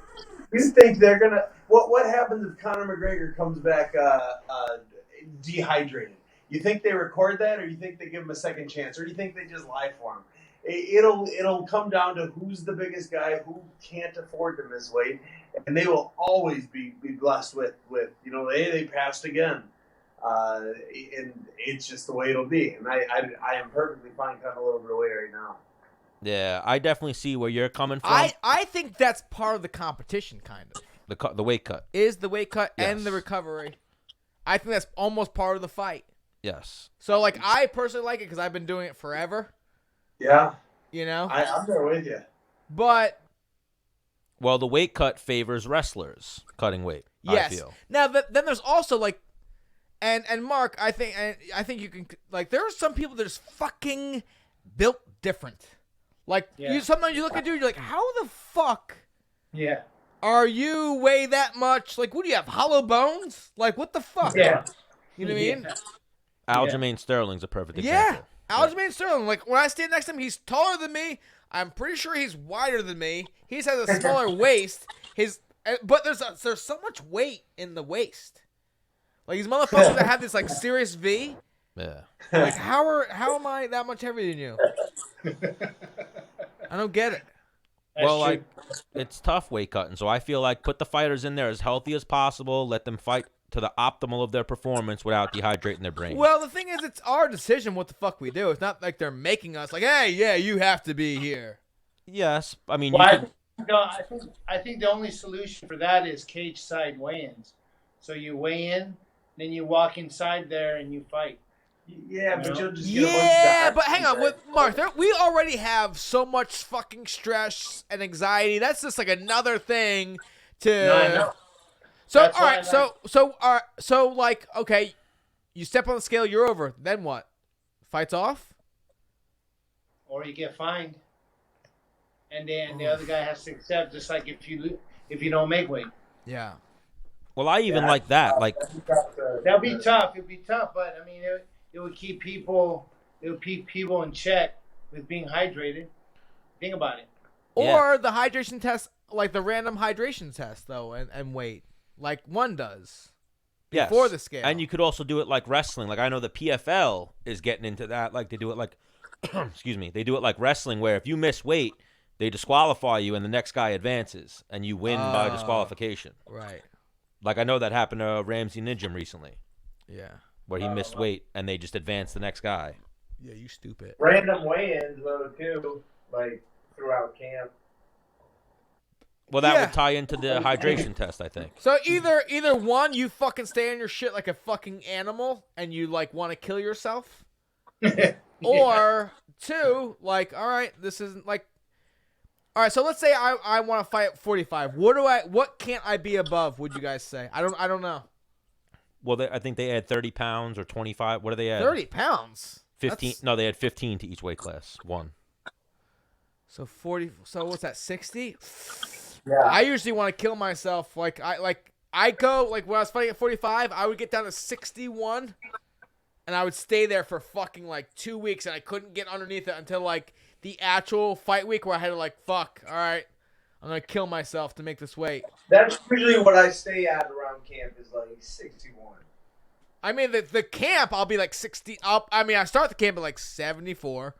you think they're gonna? What happens if Conor McGregor comes back dehydrated? You think they record that, or you think they give him a second chance, or do you think they just lie for him? It'll come down to who's the biggest guy, who can't afford to miss weight, and they will always be blessed with they passed again, and it's just the way it'll be. And I am perfectly fine cutting a little bit of weight right now. Yeah, I definitely see where you're coming from. I think that's part of the competition, kind of. The weight cut. Is the weight cut and Yes. the recovery. I think that's almost part of the fight. Yes. So, like, I personally like it because I've been doing it forever. Yeah, You know, I'm there with you. but Well, the weight cut favors wrestlers cutting weight. yes. I feel. Now, then there's also like, and Mark, I think you can like. There are some people that are just fucking built different. Like Yeah. sometimes you look at dude, you're like, how the fuck Yeah. are you weigh that much? Like, what do you have? Hollow bones? Like, what the fuck? Yeah. You know what I mean? Aljamain Sterling's a perfect Yeah. example. Aljamain Sterling. Like when I stand next to him, he's taller than me. I'm pretty sure he's wider than me. He has a smaller waist. But there's so much weight in the waist. Like these motherfuckers that have this like serious V. Yeah. Like how am I that much heavier than you? I don't get it. Well, like, it's tough weight cutting, so I feel like put the fighters in there as healthy as possible, let them fight to the optimal of their performance without dehydrating their brain. Well, the thing is, it's our decision what the fuck we do. It's not like they're making us like, hey, yeah, you have to be here. Yes, I mean, Well, you could, I think the only solution for that is cage side weigh-ins. So you weigh in, then you walk inside there and you fight. Yeah, but you'll just get a bunch of Yeah, diabetes, but hang on, right? with Mark, we already have so much fucking stress and anxiety. That's just like another thing to. No, I know. So That's all why right, so like okay, you step on the scale, you're over. Then what? Fights off? Or you get fined. And then the other guy has to accept, just like if you don't make weight. Yeah. well, I even like that. Like, That'd be tough. It'd be tough, but I mean, it would keep people. It would keep people in check with being hydrated. Think about it. Or the hydration test, like the random hydration test, though, and weight, like one does. before Yes. the scale. And you could also do it like wrestling. Like I know the PFL is getting into that. Like they do it like, excuse me, they do it like wrestling where if you miss weight, they disqualify you and the next guy advances and you win by disqualification. Right. Like I know that happened to Ramsey Ninjum recently Yeah. where he missed weight and they just advanced the next guy. Yeah, you stupid. Random weigh-ins though too, like throughout camp. Well, that Yeah. would tie into the hydration test, I think. So either one, you fucking stay on your shit like a fucking animal and you like want to kill yourself, or two, like, all right, this isn't like, all right. So let's say I want to fight at 45. What can't I be above? Would you guys say? I don't know. Well, I think they add 30 pounds or 25. What do they add? 30 pounds. 15. That's- No, they had 15 to each weight class. One. So 40. So what's that? 60. Yeah. I usually want to kill myself. I go like when I was fighting at 45, I would get down to 61, and I would stay there for fucking like 2 weeks, and I couldn't get underneath it until like the actual fight week where I had to like, fuck, all right, I'm gonna kill myself to make this weight. That's usually what I stay at around camp is like 61. I mean the camp, I'll be like 60. I start the camp at like 74.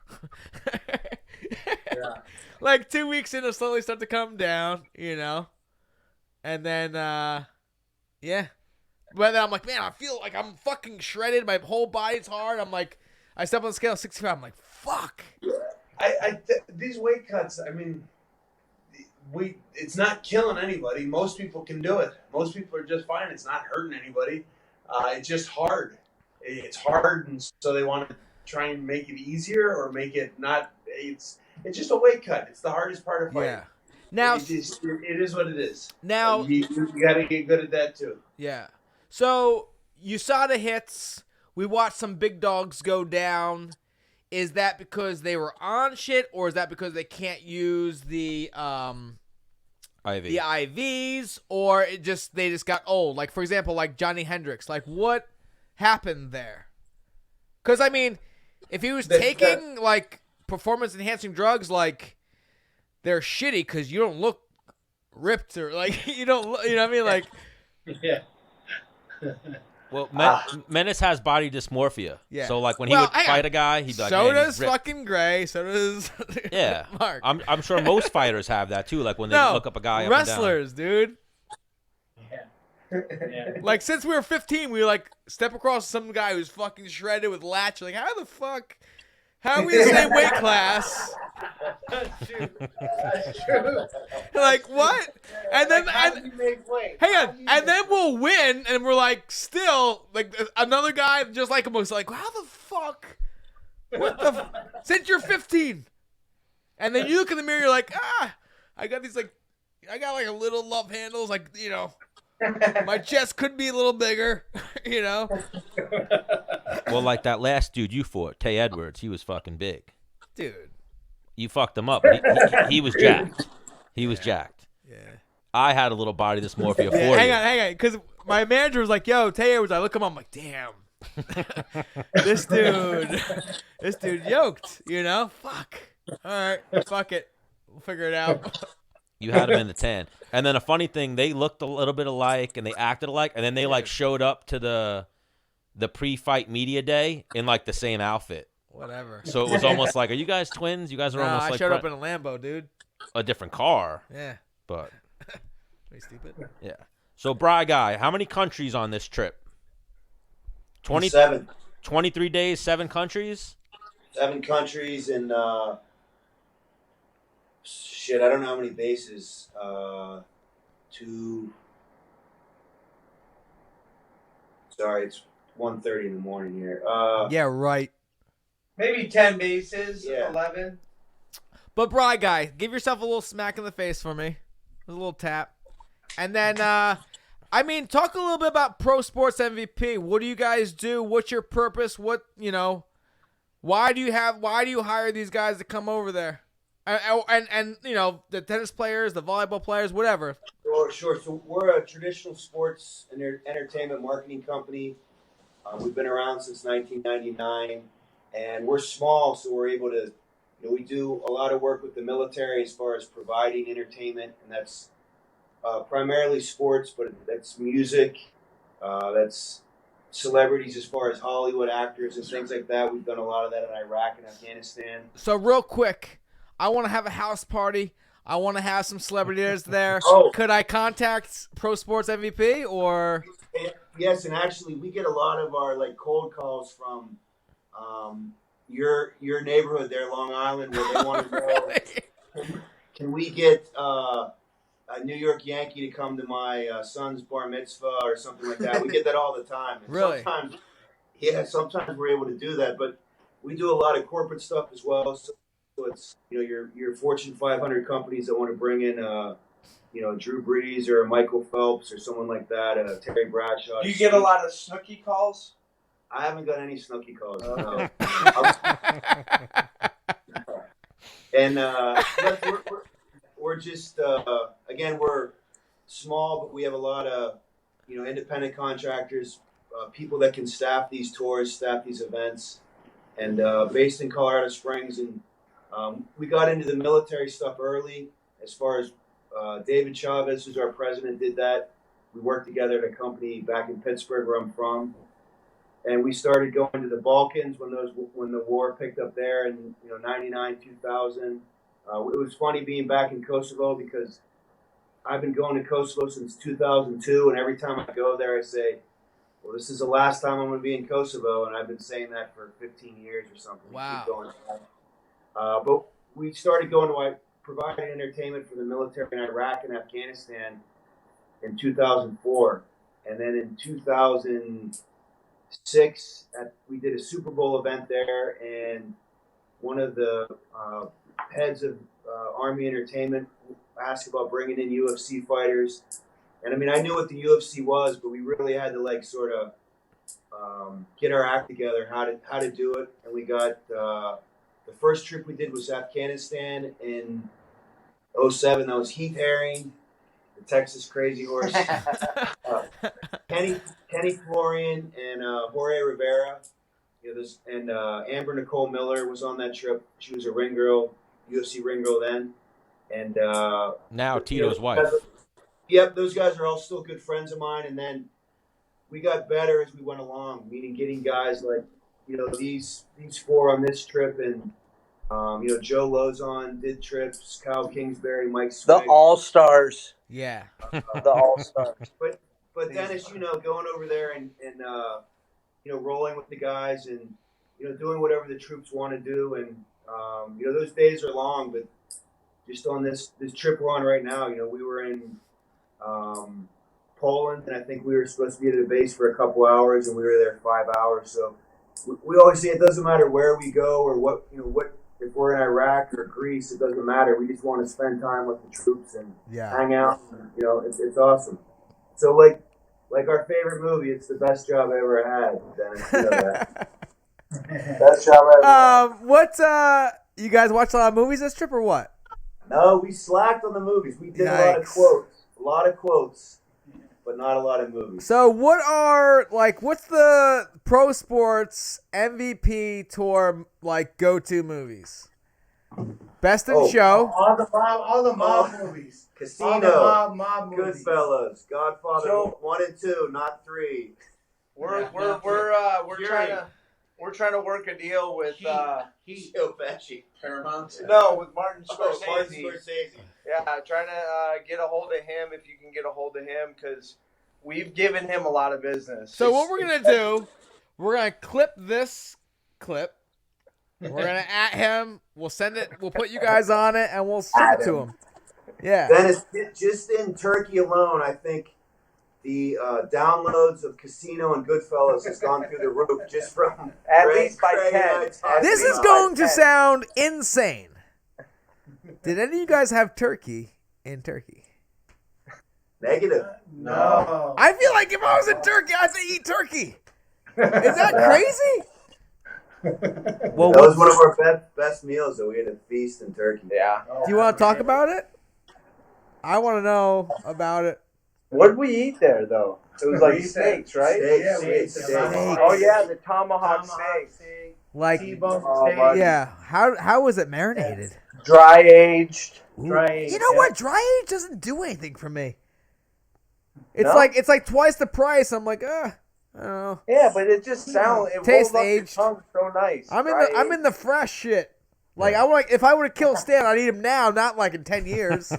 Yeah. Like 2 weeks in, it'll slowly start to come down, and then yeah. But then I'm like, man, I feel like I'm fucking shredded. My whole body's hard. I'm like, I step on the scale 65. I'm like, fuck. These weight cuts, I mean, it's not killing anybody. Most people can do it. Most people are just fine. It's not hurting anybody. It's just hard. It's hard, and so they want to try and make it easier or make it not. It's just a weight cut. It's the hardest part of fighting. Yeah. Now, it is what it is. Now, you got to get good at that too. Yeah. So you saw the hits. We watched some big dogs go down. Is that because they were on shit, or is that because they can't use the IVs, or they just got old? Like for example, like Johnny Hendricks. Like what happened there? Because I mean, if he was taking like performance enhancing drugs, like they're shitty because you don't look ripped or like you don't. You know what I mean? Like Yeah. Well, Menace has body dysmorphia. Yeah. So like when he would fight a guy, he'd be like, so man, does he's ripped. fucking Gray. So does Yeah. Mark. I'm sure most fighters have that too. Like when they look up a guy. Wrestlers, dude. Yeah. Like since we were 15, we like step across some guy who's fucking shredded with latch. Like how the fuck? How are we in the same weight class? That's true. Like what? And then How do you make weight? hang How on, do you and make then we'll win, and we're like still like another guy just like him was like, how the fuck? What the? Since you're 15, and then you look in the mirror, you're like, I got like a little love handles, like my chest could be a little bigger, Well, like that last dude you fought, Tay Edwards, he was fucking big. dude. You fucked him up. He was jacked. He was jacked. Yeah. I had a little body dysmorphia for Yeah, you. hang on, because my manager was like, "Yo, Tay Edwards." I look him up, I'm like, "Damn, this dude yoked." Fuck. All right, fuck it, we'll figure it out. You had him in the 10. And then a funny thing, they looked a little bit alike and they acted alike, and then they like showed up to the pre-fight media day in like the same outfit. Whatever. So it was almost like, are you guys twins? You guys are almost I like showed up in a Lambo, dude. a different car, Yeah. but Are you stupid? yeah. So Bri Guy, how many countries on this trip? 27. 23 days, 7 countries? 7 countries and shit, I don't know how many bases. 2. Sorry, it's 1:30 in the morning here. Yeah, right. Maybe 10 bases, Yeah. 11. But Bri Guy, give yourself a little smack in the face for me, a little tap, and then talk a little bit about Pro Sports MVP. What do you guys do? What's your purpose? Why do you hire these guys to come over there? And the tennis players, the volleyball players, whatever. Sure. So we're a traditional sports and entertainment marketing company. We've been around since 1999, and we're small, so we're able to, we do a lot of work with the military as far as providing entertainment, and that's primarily sports, but that's music, That's celebrities as far as Hollywood actors and things like that. We've done a lot of that in Iraq and Afghanistan. So real quick, I want to have a house party. I want to have some celebrities there. Oh. Could I contact Pro Sports MVP or? Yes, and actually, we get a lot of our like cold calls from your neighborhood there, Long Island, where they want to know, can we get a New York Yankee to come to my son's bar mitzvah or something like that? We get that all the time. And Really? Sometimes we're able to do that, but we do a lot of corporate stuff as well. So it's your Fortune 500 companies that want to bring in Drew Brees or Michael Phelps or someone like that, Terry Bradshaw. Do you get a lot of snooky calls? I haven't got any snooky calls. No. And we're just again, we're small, but we have a lot of independent contractors, people that can staff these tours, staff these events, and based in Colorado Springs. And we got into the military stuff early, as far as David Chavez, who's our president, did that. We worked together at a company back in Pittsburgh, where I'm from, and we started going to the Balkans when the war picked up there in 99, 2000. It was funny being back in Kosovo because I've been going to Kosovo since 2002, and every time I go there, I say, well, this is the last time I'm going to be in Kosovo, and I've been saying that for 15 years or something. Wow. Keep going. But we started going to providing entertainment for the military in Iraq and Afghanistan in 2004. And then in 2006, we did a Super Bowl event there, and one of the heads of Army Entertainment asked about bringing in UFC fighters. And I mean, I knew what the UFC was, but we really had to sort of get our act together, how to do it. And we got the first trip we did was Afghanistan in 2007. That was Heath Herring, the Texas Crazy Horse, Kenny Florian, and Jorge Rivera. And Amber Nicole Miller was on that trip. She was a ring girl, UFC ring girl then. And now Tito's wife. Yep, those guys are all still good friends of mine. And then we got better as we went along, meaning getting guys like these four on this trip, and Joe Lozon did trips, Kyle Kingsbury, Mike Swig. The All-Stars. Yeah. The All-Stars. But Dennis, going over there and rolling with the guys and doing whatever the troops want to do, and those days are long. But just on this trip we're on right now, we were in Poland, and I think we were supposed to be at the base for a couple hours, and we were there 5 hours. So we always say it doesn't matter where we go or what if we're in Iraq or Greece, it doesn't matter. We just want to spend time with the troops and hang out. And, it's awesome. So like our favorite movie, it's the best job I ever had, Dennis. That. Best job I ever had. You guys watch a lot of movies this trip or what? No, we slacked on the movies. We did a lot of quotes, but not a lot of movies. So what's the Pro Sports MVP tour go-to movies? Best in Show. All the mob movies. Casino. All the mob movies. Goodfellas. Godfather 1 and 2, not 3. We're trying to work a deal with Joe Pesci. Paramount. No, with Martin Scorsese. Martin Scorsese. Yeah, trying to get a hold of him if you can get a hold of him, because we've given him a lot of business. So what we're gonna do, we're gonna clip this clip. We're gonna at him. We'll send it. We'll put you guys on it, and we'll send it to him. Yeah. Dennis, just in Turkey alone, I think the downloads of Casino and Goodfellas has gone through the roof just from at least by 10. This is going to sound insane. Did any of you guys have turkey in Turkey? Negative. No. I feel like if I was in Turkey, I'd say eat turkey. Is that crazy? Well, that was one of our best meals that we had a feast in Turkey. Yeah. Do you want to talk about it? I want to know about it. What did we eat there, though? It was like steaks, right? Steaks. Oh, yeah, the tomahawk steaks. Like, T-bone steak. yeah. How was it marinated? Dry aged. You know what? Dry age doesn't do anything for me. It's No? like twice the price. I'm like, I don't know. Yeah, but it just sounds. It Taste rolls up your aged. tongue so nice. I'm in the fresh shit. Like if I were to kill Stan, I'd eat him now, not like in 10 years.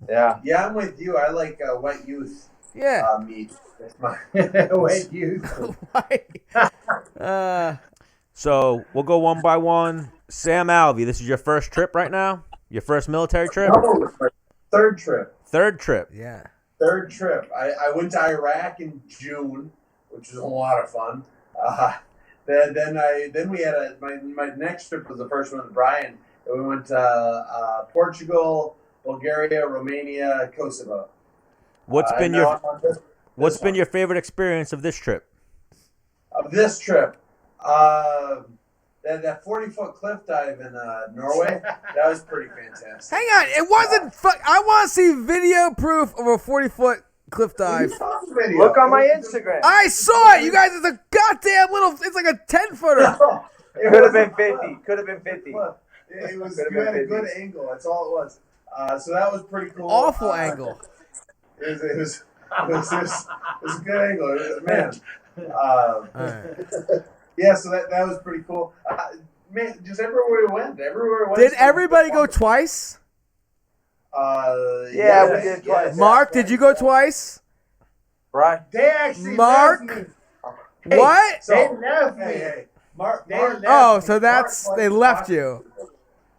Yeah. Yeah, I'm with you. I like wet youth Yeah. meat. That's my Wait, you. So we'll go one by one. Sam Alvey, this is your first trip right now? Your first military trip? No, it's my third trip. Third trip. Yeah. Third trip. I went to Iraq in June, which was a lot of fun. Then we had my next trip was the first one with Brian. And we went to Portugal, Bulgaria, Romania, Kosovo. What's been now your I'm on this What's been one. your favorite experience of this trip? Of this trip? That 40-foot cliff dive in Norway, that was pretty fantastic. Hang on, it wasn't. I want to see video proof of a 40-foot cliff dive. Video. Look on my Instagram. I saw it, you guys. It's a goddamn little. It's like a 10-footer. Could have been 50. Could have been 50. It was Could've you had been a good 50. angle. That's all it was. So that was pretty cool. Awful angle. It was a good angle, man. Yeah, so that was pretty cool. Man, just everywhere we went. Did everybody go twice? Yeah, we did twice. Mark, did you go twice? Right. They actually Mark? left me. What? They left me. Hey, Mark. They Mark left Oh, me. so that's they left you.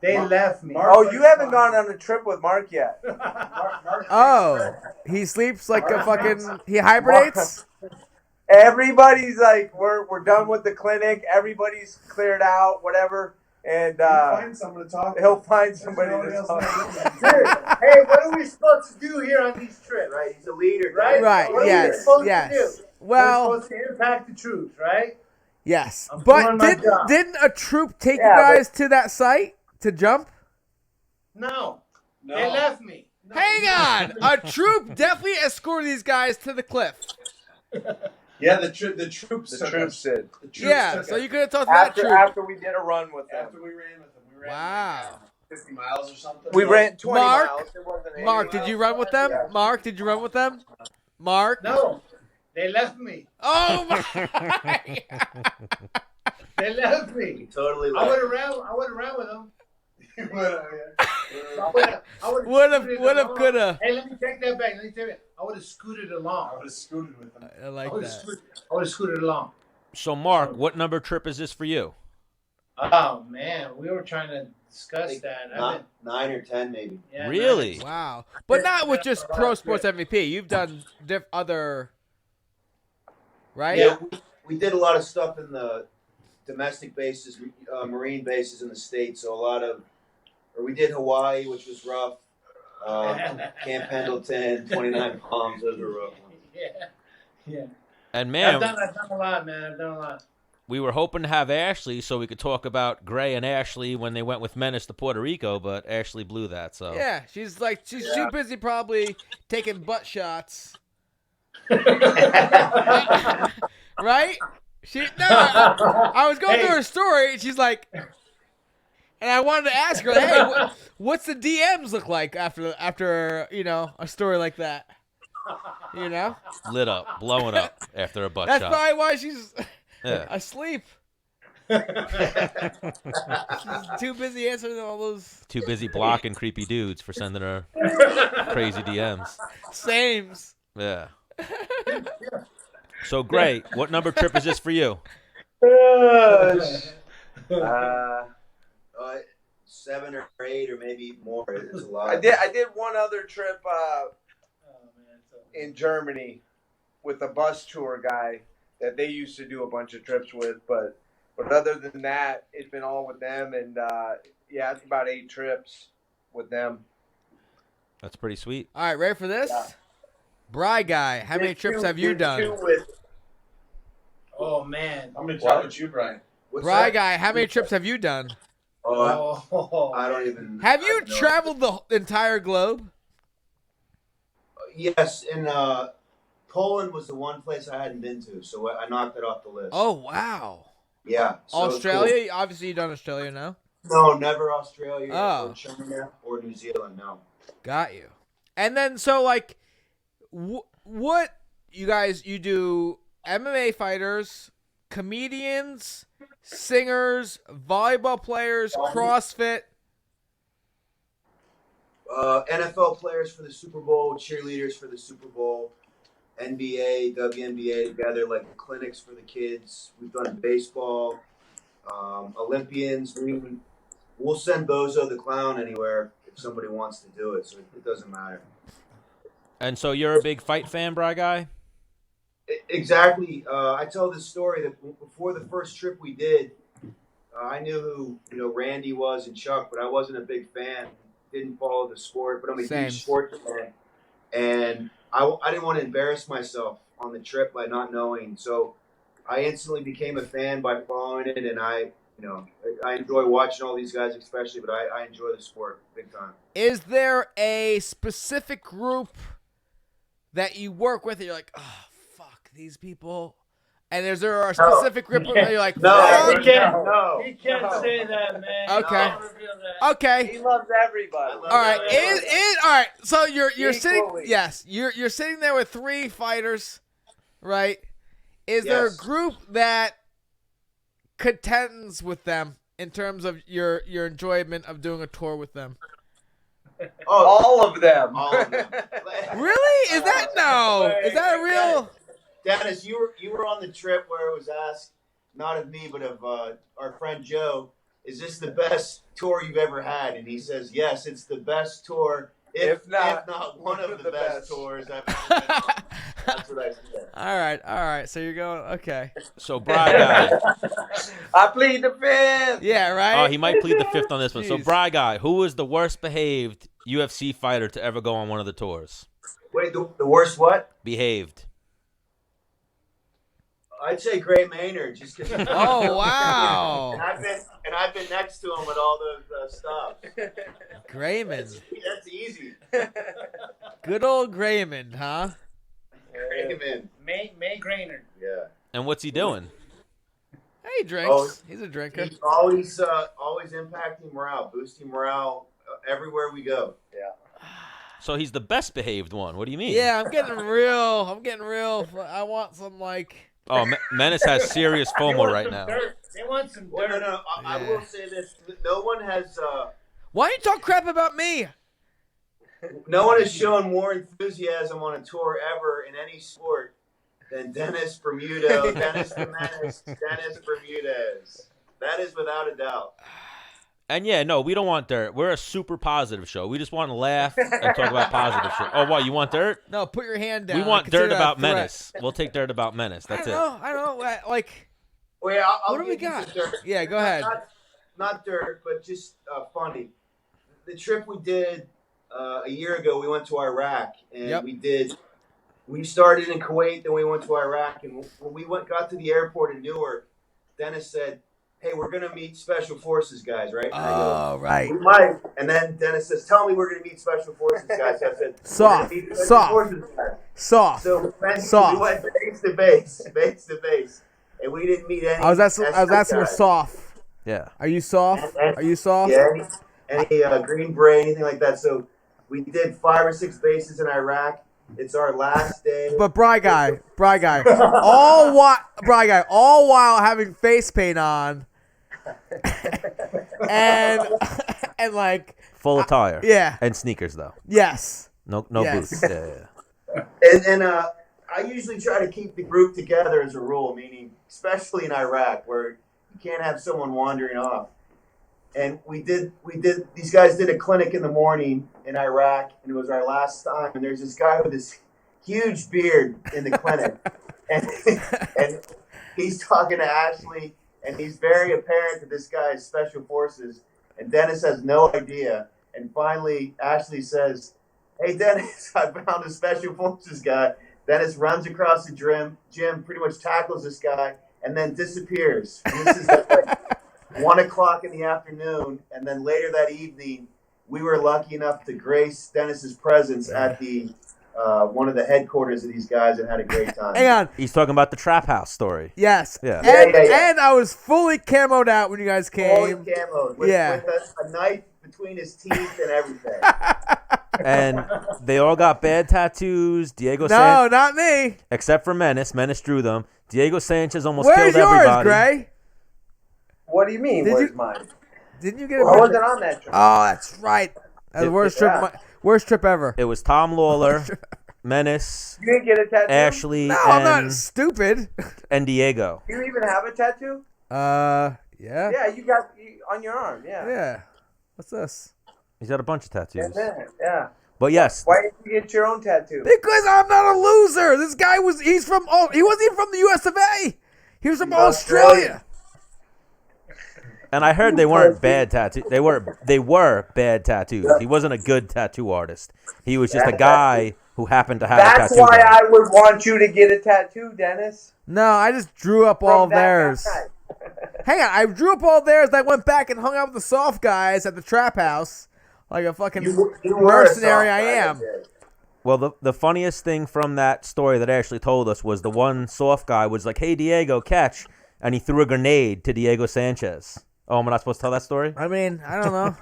They left me. Mark- Oh, you haven't gone on a trip with Mark yet. Mark Oh, he sleeps like a fucking. He hibernates. Everybody's like, we're done with the clinic. Everybody's cleared out, whatever. And find someone to talk to. he'll find somebody Nobody to else talk knows. to. Hey, what are we supposed to do here on these trips? Right, he's a leader. Right? Right, What are we yes, supposed yes. to do? Well, We're supposed to impact the troops, right? yes, I'm but doing my job. didn't a troop take Yeah, you guys to that site to jump? No. No. They left me. Hang on, a troop definitely escorted these guys to the cliff. Yeah, the troops. The took troops us. did. The troops Yeah, took so us. you could have talked to that troop. After we did a run with them. After we ran with them, we ran Wow. 50 miles or something. We ran 20 Mark? miles. It wasn't 80 Mark, did miles. you run with them? Yeah. Mark, did you run with them? Mark? No. They left me. Oh my! They left He me. totally I left. would have ran with them. Would have, coulda. Hey, let me take that back. Let me take it. I would have scooted along. I would have scooted with them. I like I would have that. scooted along. So Mark, what number trip is this for you? Oh man, we were trying to discuss that. Not 9 or 10, maybe. Yeah, Really? Wow, but not with just Pro Sports MVP. You've done other, right? Yeah, we did a lot of stuff in the domestic bases, marine bases in the States. So we did Hawaii, which was rough. Camp Pendleton, 29 Palms, those were rough ones. Yeah. And I've man, done a lot, man. I've done a lot. we were hoping to have Ashlee so we could talk about Gray and Ashlee when they went with Menace to Puerto Rico, but Ashlee blew that. So Yeah, she's too busy probably taking butt shots. Right? I was going through her story, and she's like, and I wanted to ask her, hey, what's the DMs look like after a story like that? lit up, blowing up after a butt That's shot. probably why she's Yeah. asleep. She's too busy answering all those Too busy blocking creepy dudes for sending her crazy DMs. sames. Yeah. So Gray, what number trip is this for you? 7 or 8 or maybe more. It's a lot. I did one other trip in Germany with a bus tour guy that they used to do a bunch of trips with, but other than that, it's been all with them, and yeah, it's about 8 trips with them. That's pretty sweet. All right, ready for this? Yeah. Bri Guy, how many trips have you done? Oh man. I'm gonna talk with you, Brian. What's Bri that? Guy, how many trips have you done? Oh, I don't even. Have you I don't know. traveled the entire globe? Yes, and Poland was the one place I hadn't been to, so I knocked it off the list. Oh wow. Yeah. so it's Australia? Obviously, you've done Australia now. cool. No, never Australia Oh. or China or New Zealand. No. Got you. And then, so like, what you do MMA fighters, comedians, singers, volleyball players, CrossFit. NFL players for the Super Bowl, cheerleaders for the Super Bowl, NBA, WNBA together, like clinics for the kids. We've done baseball, Olympians. We'll send Bozo the Clown anywhere if somebody wants to do it, so it doesn't matter. And so you're a big fight fan, Bri Guy? Exactly. I tell this story that before the first trip we did, I knew who Randy was and Chuck, but I wasn't a big fan. Didn't follow the sport, but I'm a huge sports fan, and I didn't want to embarrass myself on the trip by not knowing. So I instantly became a fan by following it, and I enjoy watching all these guys, especially, but I enjoy the sport big time. Is there a specific group that you work with that you're like, oh, fuck, these people? And is there a specific group that you're like, no, He can't say that, man. Okay. No. Okay. He loves everybody. All right. All right. So you're sitting. Equally. Yes. You're sitting there with 3 fighters, right? Is there a group that contends with them in terms of your enjoyment of doing a tour with them? Oh, All of them. all of them. Really? Is that no? Is that a real? Dennis, you were on the trip where it was asked, not of me, but of our friend Joe, is this the best tour you've ever had? And he says, yes, it's the best tour, if not one of the best tours I've ever been on. That's what I said. All right. So you're going, okay. So Bri Guy. I plead the fifth. Yeah, right? Oh, he might plead the fifth on this one. So Jeez. Bri Guy, who was the worst behaved UFC fighter to ever go on one of the tours? Wait, the worst what? Behaved. I'd say Gray Maynard, just because. Oh, wow. And I've been next to him with all those stops. Grayman. That's easy. Good old Grayman, huh? Grayman. May Grainer. Yeah. And what's he doing? He drinks. Oh, He's a drinker. He's always impacting morale, boosting morale everywhere we go. Yeah. So he's the best behaved one. What do you mean? Yeah, I'm getting real. I want some, like... Oh, Menace has serious FOMO right now. They want some Well, dirt. no. I will say this: no one has Why you talk crap about me? shown more enthusiasm on a tour ever in any sport than Dennis Bermudo, Dennis the Menace, Dennis Bermudez. That is without a doubt. And yeah, no, we don't want dirt. We're a super positive show. We just want to laugh and talk about positive shit. Oh, what? You want dirt? No, put your hand down. We I want consider dirt that a about threat. Menace. We'll take dirt about Menace. That's it. I don't know. Like, Wait, I'll what do we give you got? some dirt. Yeah, go ahead. Not dirt, but just funny. The trip we did a year ago, we went to Iraq, and we started in Kuwait, then we went to Iraq, and when we got to the airport in Newark, Dennis said, hey, we're going to meet Special Forces guys, right? And I go, right. we might. And then Dennis says, tell me we're going to meet Special Forces guys. So I said, Soft. we're gonna meet Special Forces guys. Soft. So we went base to base, and we didn't meet any. I was asking for guys. soft. Yeah. Are you soft? Are you soft? Yeah, any Green Beret, anything like that. So we did 5 or 6 bases in Iraq. It's our last day. But Bri Guy, all while having face paint on, and like Full attire. yeah, And sneakers though. yes, No Yes. boots. Yeah. And I usually try to keep the group together as a rule, meaning especially in Iraq where you can't have someone wandering off. And these guys did a clinic in the morning in Iraq, and it was our last time. And there's this guy with this huge beard in the clinic, and he's talking to Ashlee, and he's very apparent that this guy is Special Forces, and Dennis has no idea. And finally, Ashlee says, hey, Dennis, I found a Special Forces guy. Dennis runs across the gym, pretty much tackles this guy, and then disappears. And this is like 1 o'clock in the afternoon, and then later that evening, we were lucky enough to grace Dennis's presence at the one of the headquarters of these guys and had a great time. hang on, He's talking about the trap house story. yes, Yeah. and I was fully camoed out when you guys Fully came. camoed with a knife between his teeth and everything. and they all got bad tattoos. No, not me. Except for Menace. Menace drew them. Diego Sanchez almost Where's killed yours, everybody. Gray? What do you mean? Did Where's you- mine? Didn't you get a I wasn't on that trip. Oh, that's right. That was the worst trip. Yeah. Worst trip ever. It was Tom Lawler, Menace, You didn't get a tattoo? Ashley, No, I'm not and, stupid. and Diego. Do you even have a tattoo? Yeah. Yeah, you got on your arm. Yeah. Yeah. What's this? He's got a bunch of tattoos. Yeah. But yes, Why didn't you get your own tattoo? Because I'm not a loser. This guy he wasn't even from the US of A. He was from Australia. and I heard they weren't bad tattoos. They were bad tattoos. He wasn't a good tattoo artist. He was just a guy who happened to have a That's tattoo. why gun. I would want you to get a tattoo, Dennis. No, I just drew up all From that theirs. guy. Hang on, I drew up all theirs. I went back and hung out with the soft guys at the trap house, like a fucking You were a mercenary I soft guy, am. did. Well, the funniest thing from that story that Ashley told us was the one soft guy was like, "Hey, Diego, catch," and he threw a grenade to Diego Sanchez. Oh, am I not supposed to tell that story? I mean, I don't know.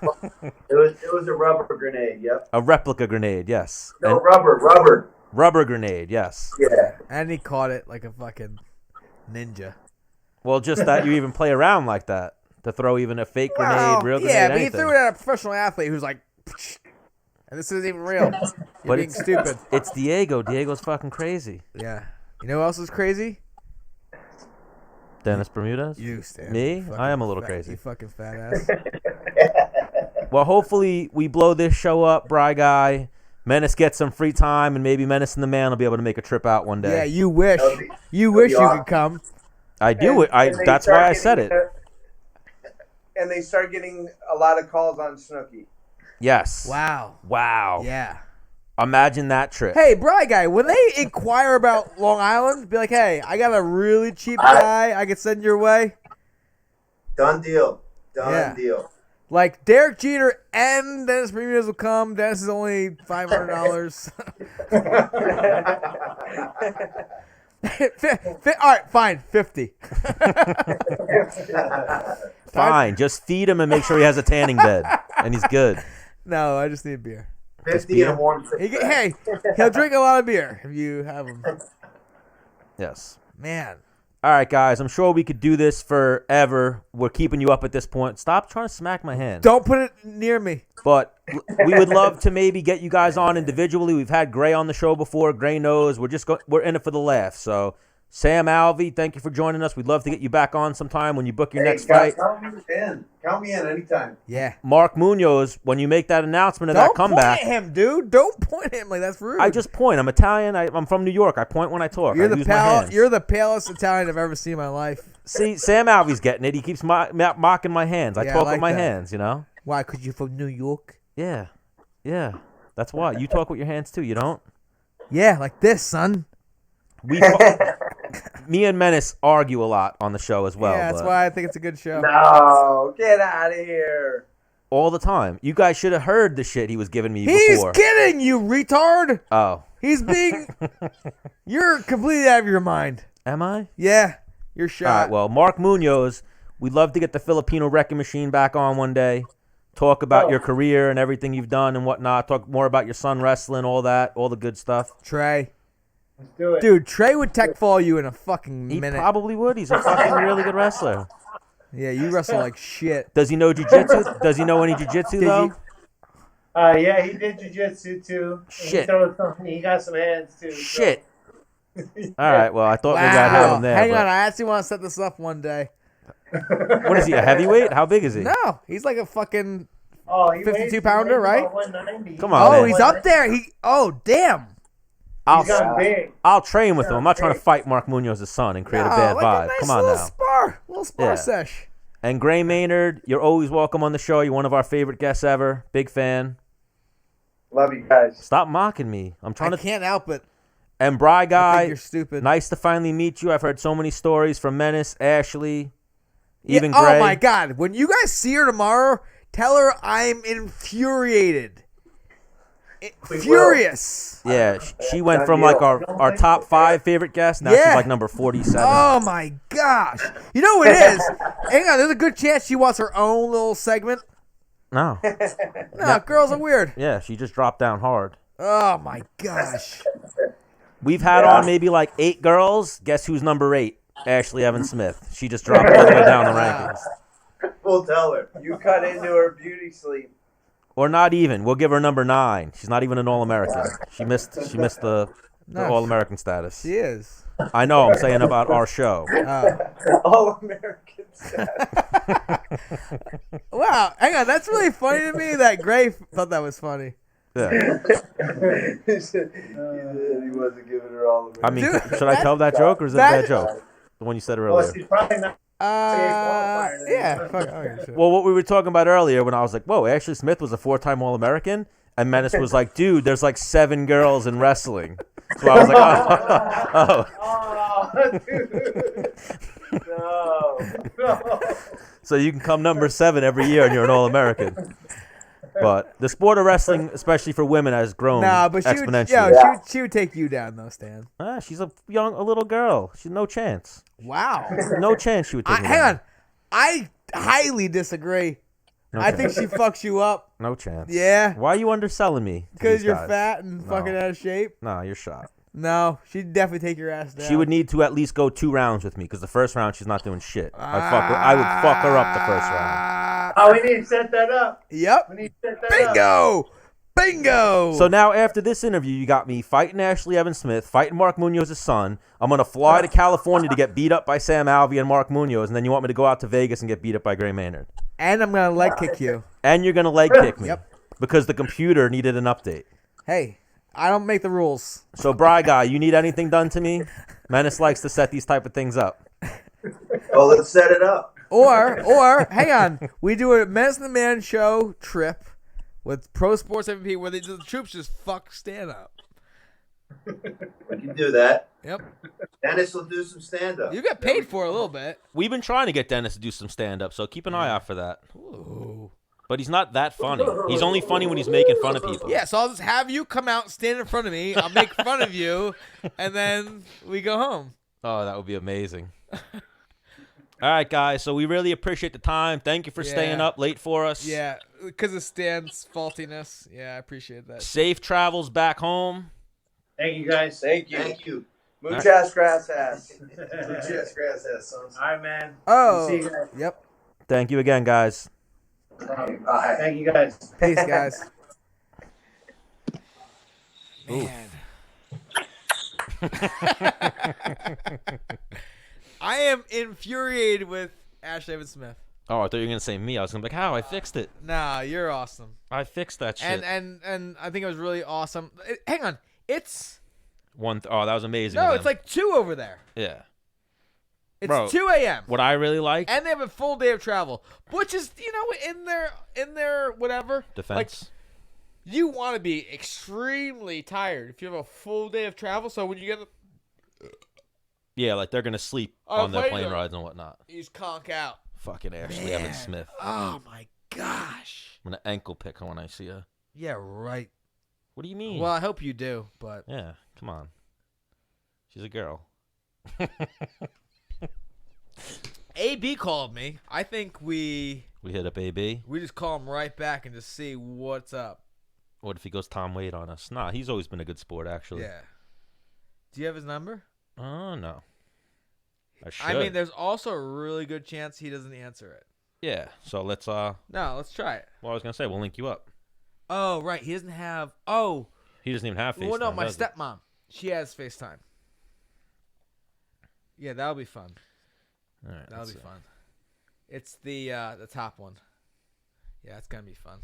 It was a rubber grenade. Yep. A replica grenade, yes. No, And rubber. rubber grenade, yes. Yeah. And he caught it like a fucking ninja. Well, just that you even play around like that to throw even a fake grenade, real grenade, yeah, but he anything. threw it at a professional athlete who's like, and this isn't even real. You're But being it's stupid. It's Diego. Diego's fucking crazy. Yeah. You know who else is crazy? Dennis Bermudez? You, Stan. Me? You fucking I am a little fat- crazy. You fucking fat ass. Well, hopefully we blow this show up, Bri Guy. Menace gets some free time, and maybe Menace and the Man will be able to make a trip out one day. Yeah, you wish. That'd be- You that'd wish be you awesome. could come. I do it. And they That's start why I said getting, it. And they start getting a lot of calls on Snooki. Yes. Wow. Wow. Yeah. Imagine that trip. Hey, Bri Guy, when they inquire about Long Island, be like, hey, I got a really cheap guy I could send your way. Done deal. Done Yeah. deal. Like, Derek Jeter and Dennis Bermudez will come. Dennis is only $500. All right, fine, 50. Fine. Just feed him and make sure he has a tanning bed, and he's good. No, I just need beer. 50 and a warm Hey, he'll drink a lot of beer if you have him. Yes. Man. All right, guys. I'm sure we could do this forever. We're keeping you up at this point. Stop trying to smack my hand. Don't put it near me. But we would love to maybe get you guys on individually. We've had Gray on the show before. Gray knows. We're in it for the laugh. So, Sam Alvey, thank you for joining us. We'd love to get you back on sometime when you book your next fight. Count me in anytime. Yeah. Mark Munoz, when you make that announcement of Don't that comeback, point at him, dude. Don't point at him like that's rude. I just point. I'm Italian. I'm from New York. I point when I talk. You're I the use my hands. You're the palest Italian I've ever seen in my life. See, Sam Alvey's getting it. He keeps mocking my hands. I Yeah, I talk like with my that. hands, you know? Why? Because you're from New York? Yeah. Yeah. That's why. You talk with your hands too, you don't? Yeah, like this, son. Me and Menace argue a lot on the show as well. Yeah, that's but why I think it's a good show. No, get out of here. all the time. You guys should have heard the shit he was giving me He's before. kidding, you retard. Oh. He's being. You're completely out of your mind. Am I? Yeah, you're All shot. right, well, Mark Munoz, we'd love to get the Filipino Wrecking Machine back on one day. Talk about your career and everything you've done and whatnot. Talk more about your son wrestling, all that, all the good stuff. Trey. Let's do it. Dude, Trey would tech fall you in a fucking He minute. probably would. He's a fucking really good wrestler. Yeah, you wrestle like shit. Does he know jiu-jitsu? Does he know any jiu-jitsu, Did though? you- Yeah, he did jiu-jitsu too. Shit. He got some hands too. so- Shit. All right, well, I thought maybe I'd have him there. Hang but- on, I actually want to set this up one day. What is he, a heavyweight? How big is he? No, he's like a fucking. Oh, he 52 weighs pounder, about right? 190. Come on, Oh, man. he's up there. Damn. He's got big. I'll train with him. I'm not trying to fight Mark Munoz's son and create a bad like vibe. A nice Come on little now. Spar Yeah. sesh. And Gray Maynard, you're always welcome on the show. You're one of our favorite guests ever. Big fan. Love you guys. Stop mocking me. I'm trying I to. can't help it. And Bri I think Guy, you're stupid. nice to finally meet you. I've heard so many stories from Menace, Ashley, Yeah, even Gray. Oh my God! When you guys see her tomorrow, tell her I'm infuriated. Furious. Yeah, she went from like our top 5 favorite guests. Now Yeah. she's like number 47. Oh my gosh! You know what it is? Hang on, there's a good chance she wants her own little segment. No. No, girls are weird. Yeah, she just dropped down hard. Oh my gosh. We've had on maybe like 8 girls. Guess who's number 8? Ashlee Evans-Smith. She just dropped all the way down the rankings. We'll tell her. You cut into her beauty sleep. Or not even. We'll give her number 9. She's not even an All-American. She missed the All-American status. She is. I know. I'm saying about our show. All Americans. Wow. Hang on. That's really funny to me that Gray thought that was funny. Yeah. He said he wasn't giving her all of it. I mean, Dude, should I tell that joke or is it a bad joke? The one you said Well, earlier. she's probably not. Yeah. Fuck. Okay, sure. Well, what we were talking about earlier when I was like, whoa, Ashlee Smith was a 4-time All-American? And Menace was like, dude, there's like 7 girls in wrestling. So I was like, oh. Oh, dude. No. So you can come number 7 every year and you're an All-American. But the sport of wrestling, especially for women, has grown Nah, but exponentially. she would take you down though, Stan. She's a little girl. She's no chance. Wow. No chance she would take me Hang down. on. I highly disagree. No I chance. think she fucks you up. No chance. Yeah. Why are you underselling me? to Because these you're guys? fat and fucking out of shape. No, you're shot. No, she'd definitely take your ass down. She would need to at least go 2 rounds with me because the first round she's not doing shit. I would fuck her up the first round. Oh, we need to set that up. Yep. We need to set that up. Bingo. Bingo. So now after this interview, you got me fighting Ashlee Evans-Smith, fighting Mark Munoz's son. I'm going to fly to California to get beat up by Sam Alvey and Mark Munoz, and then you want me to go out to Vegas and get beat up by Gray Maynard. And I'm going to leg kick you. And you're going to leg kick me. Yep. Because the computer needed an update. Hey, I don't make the rules. So, Bri Guy, you need anything done to me? Menace likes to set these type of things up. Well, let's set it up. Or hang on. We do a Menace and The Man show trip with Pro Sports MVP where the troops just fuck stand up. We can do that. Yep. Dennis will do some stand-up. You get paid for it a little bit. We've been trying to get Dennis to do some stand-up, so keep an eye out for that. Ooh. But he's not that funny. He's only funny when he's making fun of people. Yeah, so I'll just have you come out, stand in front of me. I'll make fun of you, and then we go home. Oh, that would be amazing. All right, guys. So we really appreciate the time. Thank you for staying up late for us. Yeah, because of Stan's faultiness. Yeah, I appreciate that. Safe travels back home. Thank you, guys. Thank you. Thank you. Muchas gracias. Muchas gracias, sons. All right, man. Oh, See you guys. yep. Thank you again, guys. Bye. Thank you, guys. Peace, guys. Man. I am infuriated with Ashlee Evans-Smith. Oh, I thought you were going to say me. I was going to be like, how? I fixed it. Nah, you're awesome. I fixed that shit. And I think it was really awesome. Hang on. It's... Oh, that was amazing. No, of it's them. like 2 over there. Yeah. It's Bro, 2 a.m. What I really like... And they have a full day of travel, which is, in their whatever. Defense. Like, you want to be extremely tired if you have a full day of travel. So when you get... Yeah, like they're going to sleep Oh, on their plane plane ride. rides and whatnot. You just conk out. Fucking Ashlee Man. Evans-Smith. Oh, my gosh. I'm going to ankle pick her when I see her. Yeah, right. What do you mean? Well, I hope you do, but... Yeah, come on. She's a girl. AB called me. I think we hit up AB. just call him right back and just see what's up. What if he goes Tom Wade on us? Nah, he's always been a good sport, actually. Yeah. Do you have his number? Oh, no. I should. I mean, there's also a really good chance he doesn't answer it. Yeah, so let's, No, let's try it. well, I was going to say, we'll link you up. Oh, right. He doesn't have... Oh. He doesn't even have FaceTime. Well, no, my does he? stepmom. She has FaceTime. Yeah, that'll be fun. All right, That'll let's be see. fun. It's the top one. Yeah, it's gonna be fun.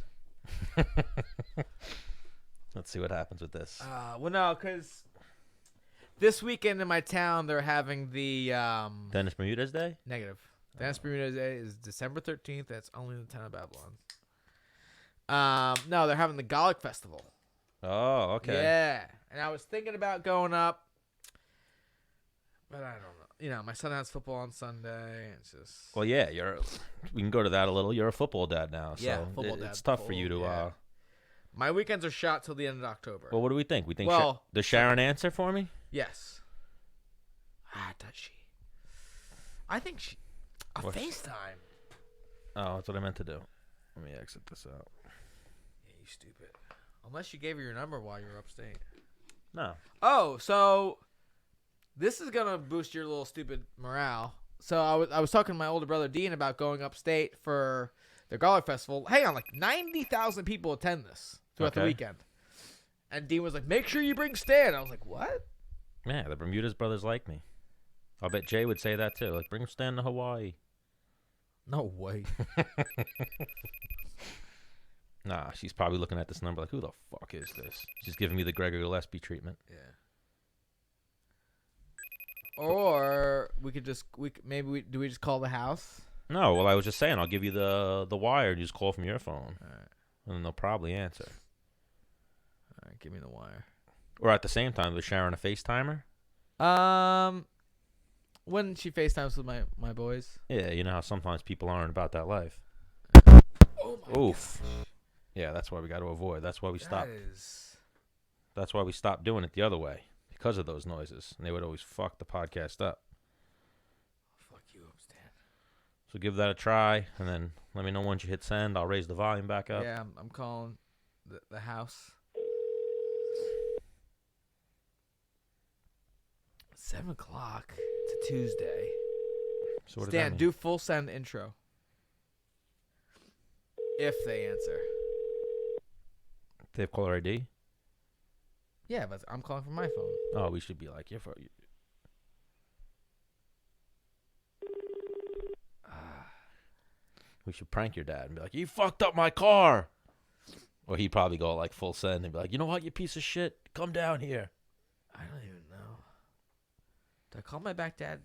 Let's see what happens with this. Well, no, because this weekend in my town they're having the Dennis Bermudez Day? negative. Dennis Bermudez Day is December 13th. That's only in the town of Babylon. No, they're having the Garlic Festival. Oh, okay. Yeah, and I was thinking about going up, but I don't know. My son has football on Sunday. And it's just Well, yeah, we can go to that a little. You're a football dad now, so Yeah, football dad, it's tough for you to. yeah. My weekends are shot till the end of October. Well, what do we think? We think Well, does Sharon answer for me? Yes. Does she? I think she. What? FaceTime. Oh, that's what I meant to do. Let me exit this out. Yeah, you stupid. Unless you gave her your number while you were upstate. No. Oh, so this is gonna boost your little stupid morale. So I was talking to my older brother Dean about going upstate for the Garlic Festival. Hang on, like 90,000 people attend this throughout the Okay. weekend. And Dean was like, "Make sure you bring Stan." I was like, "What?" Yeah, the Bermudez brothers like me. I'll bet Jay would say that too. Like, bring Stan to Hawaii. No way. Nah, she's probably looking at this number like, who the fuck is this? She's giving me the Gregory Gillespie treatment. Yeah. Or we could just do we just call the house? No, well, I was just saying, I'll give you the wire and you just call from your phone. All right. And they'll probably answer. All right, give me the wire. Or at the same time, was Sharon a FaceTimer? When she FaceTimes with my boys. Yeah, you know how sometimes people aren't about that life. Oh my Oof. Yeah, that's why we got to avoid. That's why we stop. That's why we stopped doing it the other way, because of those noises. And they would always fuck the podcast up. Fuck you up, Stan. So give that a try, and then let me know once you hit send. I'll raise the volume back up. Yeah, I'm calling the house. 7 o'clock. It's a Tuesday. So what does that Stan, mean? do full send intro. If they answer. They have caller ID? Yeah, but I'm calling from my phone. Oh, we should be like, your phone. We should prank your dad and be like, you fucked up my car. Or he'd probably go like full send and be like, you know what, you piece of shit? Come down here. I don't even know. Do I call my back dad?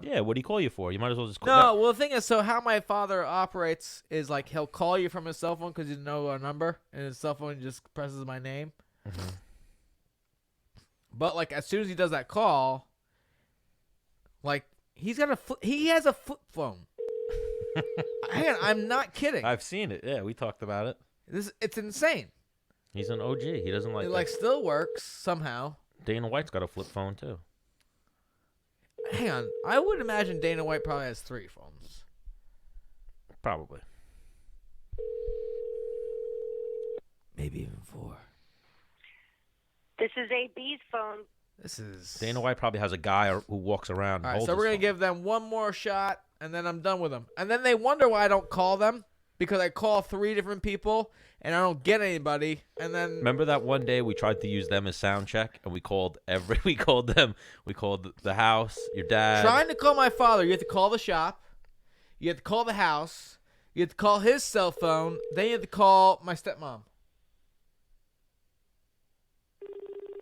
Yeah, what do he call you for? You might as well just call No, well, the thing is, so how my father operates is like he'll call you from his cell phone because you know our number, and his cell phone just presses my name. Mm-hmm. But like as soon as he does that call, like he has a flip phone. Hang on, I'm not kidding. I've seen it. Yeah, we talked about it. It's insane. He's an OG. He doesn't like It like still works somehow. Dana White's got a flip phone too. Hang on, I would imagine Dana White probably has 3 phones. Probably. Maybe even 4. This is AB's phone. This is Dana White probably has a guy who walks around and All right, holds so his we're gonna phone. give them one more shot, and then I'm done with them. And then they wonder why I don't call them because I call 3 different people and I don't get anybody. And then Remember that one day we tried to use them as sound check, and we called the house, your dad. trying to call my father, you have to call the shop, you have to call the house, you have to call his cell phone, then you have to call my stepmom.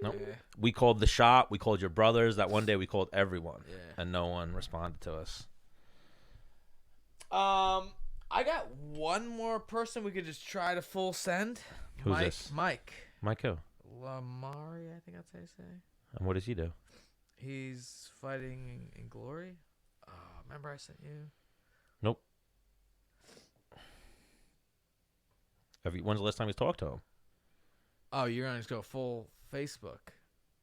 Nope. Yeah. We called the shop. We called your brothers. That one day we called everyone, Yeah. and no one responded to us. I got one more person we could just try to full send. Who's this? Mike Mike who? Lamari, I think that's how you say. And what does he do? He's fighting in Glory. Remember I sent you? Nope. When's the last time you talked to him? Oh, you're gonna just go full Facebook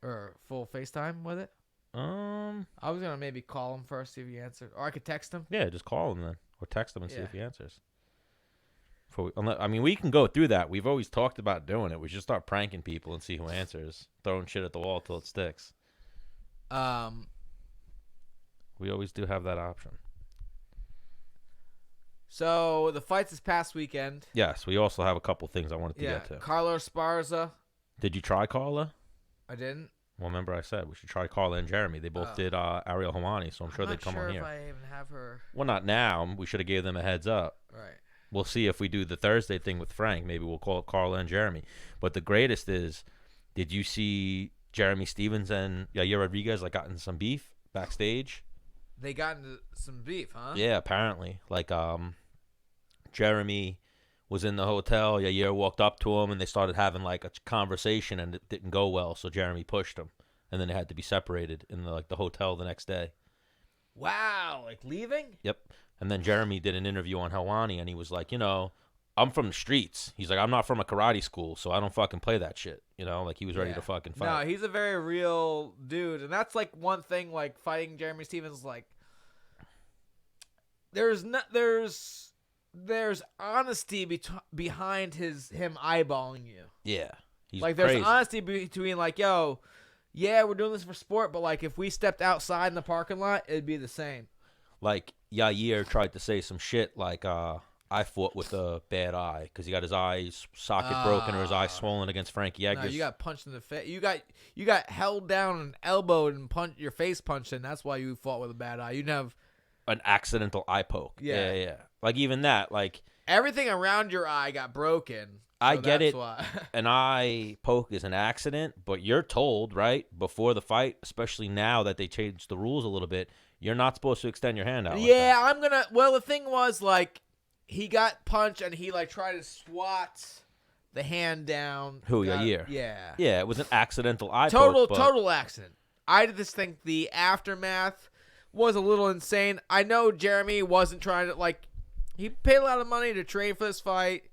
or full FaceTime with it? I was gonna maybe call him first, see if he answered, or I could text him. Yeah, just call him then, or text him and see Yeah. if he answers. We can go through that. We've always talked about doing it. We should start pranking people and see who answers, throwing shit at the wall till it sticks. We always do have that option. So the fights this past weekend. Yes, we also have a couple things I wanted to Yeah, get to. Carlos Esparza. Did you try Carla? I didn't. Well, remember I said we should try Carla and Jeremy. They both did Ariel Helwani, so I'm sure they'd come on here. I'm not sure if I even have her. Well, not now. We should have gave them a heads up. Right. We'll see if we do the Thursday thing with Frank. Maybe we'll call Carla and Jeremy. But the greatest is, did you see Jeremy Stevens and Yair Rodrigues got in some beef backstage? They got into some beef, huh? Yeah, apparently. Jeremy was in the hotel. Yair walked up to him, and they started having a conversation, and it didn't go well. So Jeremy pushed him, and then they had to be separated in the hotel the next day. Wow, leaving? Yep. And then Jeremy did an interview on Helwani, and he was like, I'm from the streets. He's like, I'm not from a karate school, so I don't fucking play that shit. He was ready to fucking fight. No, he's a very real dude, and that's one thing. Fighting Jeremy Stevens, there's there's honesty behind him eyeballing you. Yeah. He's Like, crazy. there's honesty between, like, yo, yeah, we're doing this for sport, but, like, if we stepped outside in the parking lot, it'd be the same. Like, Yair tried to say some shit like, I fought with a bad eye because he got his eye socket broken or his eye swollen against Frankie Edgar. No, you got punched in the face. You got held down and elbowed and your face punched in. That's why you fought with a bad eye. You'd have an accidental eye poke. Yeah. Like, even that, like, everything around your eye got broken. So I get it. Why. An eye poke is an accident, but you're told, right, before the fight, especially now that they changed the rules a little bit, you're not supposed to extend your hand out. Yeah, I'm gonna. Well, the thing was, like, he got punched and he, like, tried to swat the hand down. Who, Yair? Yeah. Yeah, it was an accidental eye poke. Total accident. I just think the aftermath was a little insane. I know Jeremy wasn't trying to, like, he paid a lot of money to train for this fight.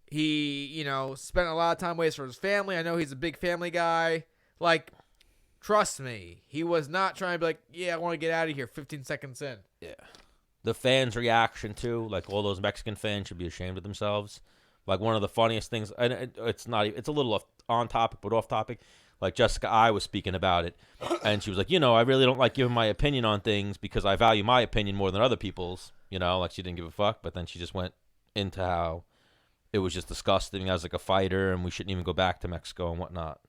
He, spent a lot of time away from his family. I know he's a big family guy. Like, trust me, he was not trying to be like, yeah, I want to get out of here 15 seconds in. Yeah. The fans' reaction, too, like, all those Mexican fans should be ashamed of themselves. Like, one of the funniest things, and it's a little on topic, but off topic. Like, Jessica I was speaking about it, and she was like, I really don't like giving my opinion on things because I value my opinion more than other people's, like she didn't give a fuck, but then she just went into how it was just disgusting as, like, a fighter, and we shouldn't even go back to Mexico and whatnot.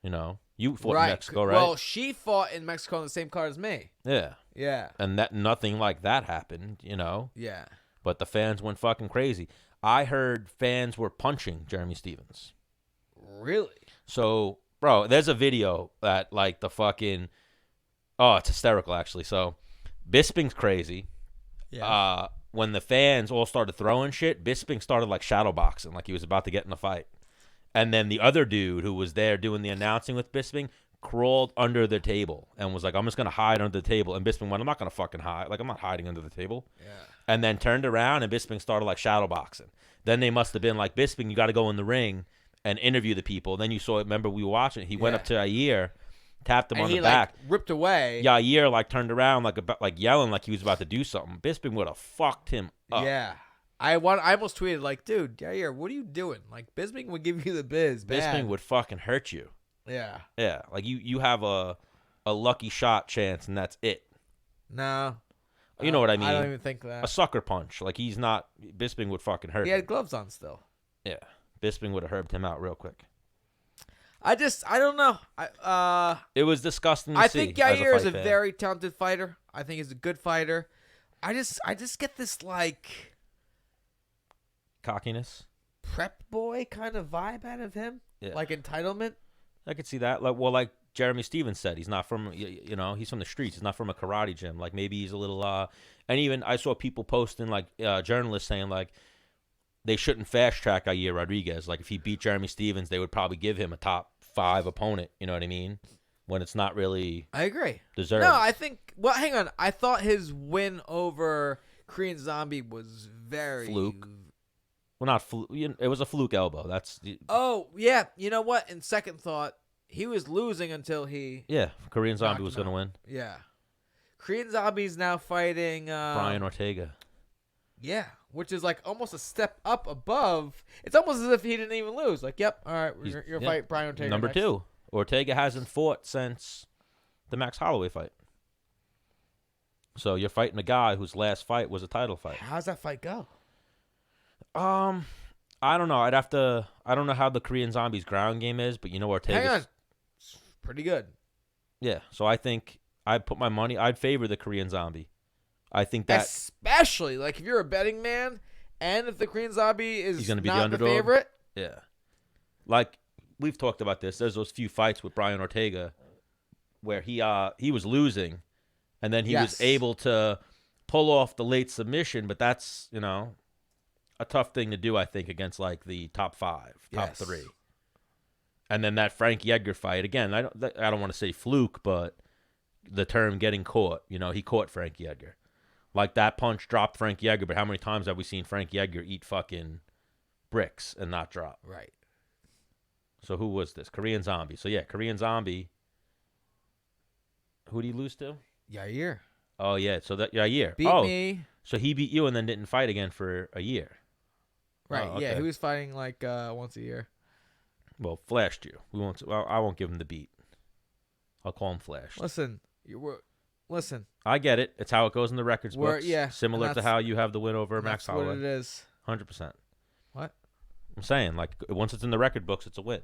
You fought in Mexico, right? Well, she fought in Mexico on the same card as me. Yeah. Yeah. And that nothing like that happened, Yeah. But the fans went fucking crazy. I heard fans were punching Jeremy Stevens. Really? So, bro, there's a video that, like, the fucking... Oh, it's hysterical, actually. So, Bisping's crazy. Yeah. When the fans all started throwing shit, Bisping started, like, shadowboxing, like he was about to get in a fight. And then the other dude who was there doing the announcing with Bisping crawled under the table and was like, I'm just going to hide under the table. And Bisping went, I'm not going to fucking hide. Like, I'm not hiding under the table. Yeah. And then turned around and Bisping started, like, shadowboxing. Then they must have been like, Bisping, you got to go in the ring and interview the people. Then you saw it. Remember, we were watching it. He went up to Yair, tapped him on the back. Like, ripped away. Yair, like, turned around, like yelling like he was about to do something. Bisping would have fucked him up. Yeah. I almost tweeted, like, dude, Yair, what are you doing? Like, Bisping would give you the biz. Bisping would fucking hurt you. Yeah. Yeah. Like, you have a lucky shot chance, and that's it. No. You know what I mean? I don't even think that. A sucker punch. Like, he's not... Bisping would fucking hurt him. He had gloves on still. Yeah. Bisping would have herbed him out real quick. I don't know. It was disgusting to I see. think Yair is a fan. very talented fighter. I think he's a good fighter. I just get this, like... Cockiness? Prep boy kind of vibe out of him. Yeah. Like entitlement. I could see that. Like Jeremy Stevens said, he's not from, he's from the streets. He's not from a karate gym. Like, maybe he's a little, and even I saw people posting, like, journalists saying, like, they shouldn't fast track Yair Rodrigues. Like, if he beat Jeremy Stevens, they would probably give him a top 5 opponent. You know what I mean? When it's not really. I agree. Deserved. No, I think. Well, hang on. I thought his win over Korean Zombie was very fluke. Well, not fluke. It was a fluke elbow. That's. Oh yeah. You know what? In second thought, he was losing until he. Yeah, Korean Zombie was going to win. Yeah. Korean Zombie's now fighting Brian Ortega. Yeah, which is like almost a step up above. It's almost as if he didn't even lose. Like, yep, all right, you're fight Brian Ortega. Number next. 2. Ortega hasn't fought since the Max Holloway fight. So you're fighting a guy whose last fight was a title fight. How's that fight go? I don't know. I don't know how the Korean Zombie's ground game is, but Ortega. Hang on. It's pretty good. Yeah, so I think I'd put my money. I'd favor the Korean Zombie. I think that, especially like if you're a betting man, and if the Korean Zombie is he's going to be not the underdog. favorite. Yeah, like we've talked about this. There's those few fights with Brian Ortega where he was losing, and then he was able to pull off the late submission. But that's a tough thing to do, I think, against like the top 5, top 3. And then that Frankie Edgar fight again. I don't want to say fluke, but the term getting caught. He caught Frankie Edgar. Like, that punch dropped Frankie Edgar, but how many times have we seen Frankie Edgar eat fucking bricks and not drop? Right. So who was this? Korean Zombie. So, yeah, Korean Zombie. Who did he lose to? Yair. Oh, yeah. So, that Yair. Beat me. So he beat you and then didn't fight again for a year. Right. Oh, Yeah, okay. he was fighting like once a year. Well, flashed you. I won't give him the beat. I'll call him flashed. Listen. Listen. I get it. It's how it goes in the records books. Yeah, Similar and to how you have the win over and Max that's what Holloway. it is. 100%. What? I'm saying, like, once it's in the record books, it's a win.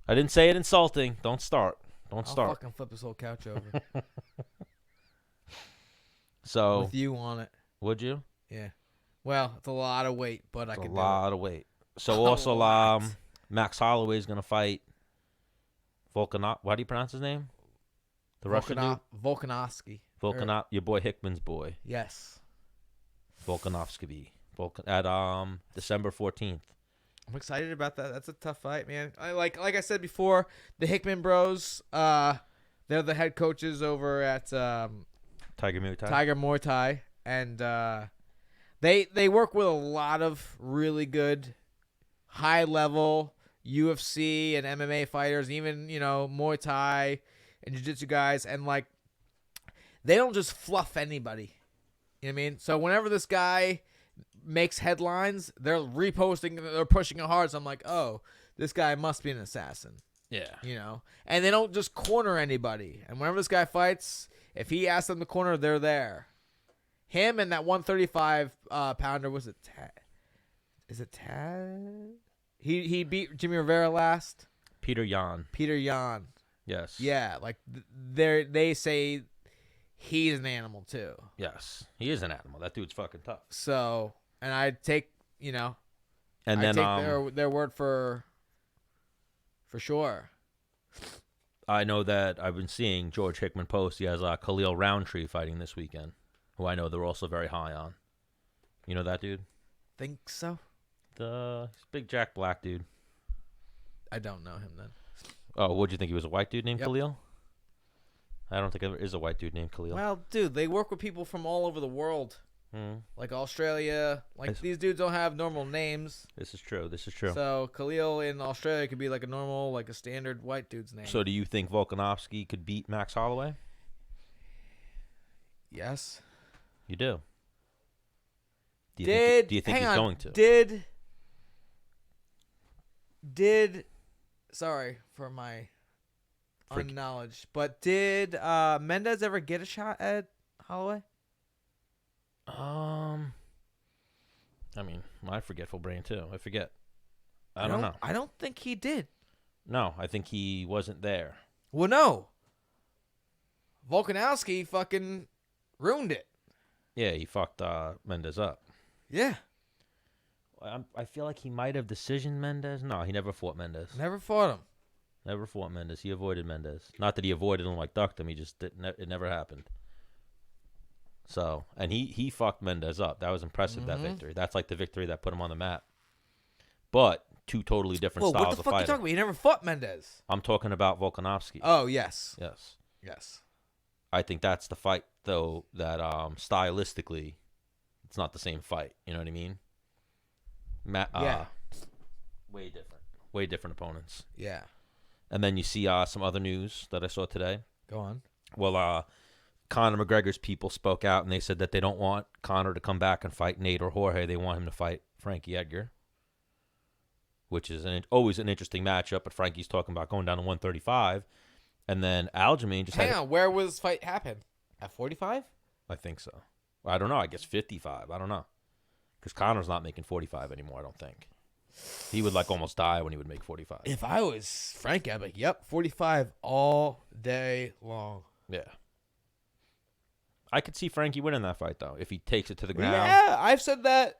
I didn't say it insulting. Don't start. Don't I'll start. fucking flip this whole couch over So, with you on it. would you? Yeah. Well, it's a lot of weight, but I It's can a do lot of weight. So A also, lot. Max Holloway is gonna fight Volkanov. How do you pronounce his name? The it. Russian dude. Volkanovski. Volkanov. Your boy Hickman's boy. Yes. Volkanovski. At December 14th. I'm excited about that. That's a tough fight, man. Like I said before, the Hickman Bros. They're the head coaches over at Tiger Muay Thai. Tiger Muay Thai, and they work with a lot of really good, high level UFC and MMA fighters, even Muay Thai and Jiu-Jitsu guys, and like they don't just fluff anybody. You know what I mean? So whenever this guy makes headlines, they're reposting, they're pushing it hard. So I'm like, oh, this guy must be an assassin. Yeah. And they don't just corner anybody. And whenever this guy fights, if he asks them to corner, they're there. Him and that 135 pounder, was it Tad? Is it Tad? He beat Jimmy Rivera last. Peter Yan. Yes. Yes. Yeah, like they say he's an animal too. Yes. He is an animal. That dude's fucking tough. So, and I take, And I then take their word for sure. I know that I've been seeing George Hickman post. He has Khalil Roundtree fighting this weekend, who I know they're also very high on. You know that dude? Think so? He's big Jack Black dude. I don't know him then. Oh, what'd you think? He was a white dude named Yep. Khalil? I don't think there is a white dude named Khalil. Well, dude, they work with people from all over the world, like Australia. Like these dudes don't have normal names. This is true. So Khalil in Australia could be like a normal, like a standard white dude's name. So do you think Volkanovski could beat Max Holloway? Yes. You do. Do you think he's going to? Did sorry for my unknowledge, but did Mendez ever get a shot at Holloway? I mean, my forgetful brain too. I forget. I don't know. I don't think he did. No, I think he wasn't there. Well, no. Volkanovski fucking ruined it. Yeah, he fucked Mendez up. Yeah. I feel like he might have decisioned Mendez. No, he never fought Mendez. Never fought him. Never fought Mendez. He avoided Mendez. Not that he avoided him like ducked him. He just didn't. It never happened. So, and he fucked Mendez up. That was impressive, that victory. That's like the victory that put him on the map. But two totally different styles what the of fuck fighting. you talking about? He never fought Mendez. I'm talking about Volkanovski. Oh, yes. Yes. I think that's the fight, though, that stylistically, it's not the same fight. You know what I mean? Yeah. Way different. Way different opponents. Yeah. And then you see some other news that I saw today. Go on. Well, Conor McGregor's people spoke out, and they said that they don't want Conor to come back and fight Nate or Jorge. They want him to fight Frankie Edgar, which is always an interesting matchup. But Frankie's talking about going down to 135. And then Aljamain just Hang on. Where was this fight happen? At 45? I think so. I don't know. I guess 55. I don't know. Because Conor's not making 45 anymore, I don't think. He would like almost die when he would make 45. If I was Frankie, I'd be like, yep, 45 all day long. Yeah. I could see Frankie winning that fight, though, if he takes it to the ground. Yeah, I've said that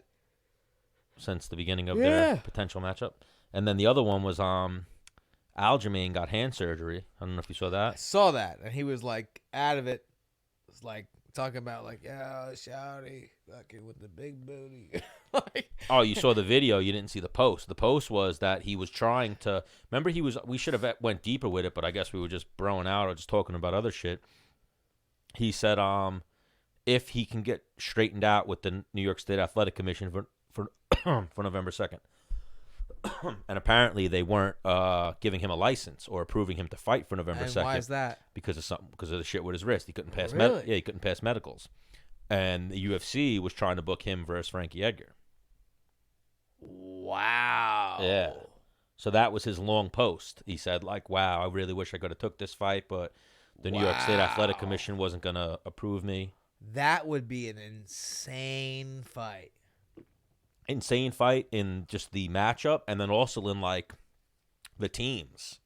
Since the beginning of their potential matchup. And then the other one was Aljamain got hand surgery. I don't know if you saw I that. saw that, and he was like out of it. It was like talking about like, yeah, shouty, fucking with the big booty. Like, Oh, you saw the video. You didn't see the post. The post was that he was trying to. Remember, we should have went deeper with it, but I guess we were just broing out or just talking about other shit. He said, if he can get straightened out with the New York State Athletic Commission for November 2nd. And apparently they weren't giving him a license or approving him to fight for November 2nd. and why is that? Because of the shit with his wrist. He couldn't pass Really? he couldn't pass medicals. and the UFC was trying to book him versus Frankie Edgar. Wow. Yeah. So that was his long post. He said, like, wow, I really wish I could have took this fight, but the New York State Athletic Commission wasn't going to approve me. That would be an insane fight. Insane fight in just the matchup, and then also in, like, the teams.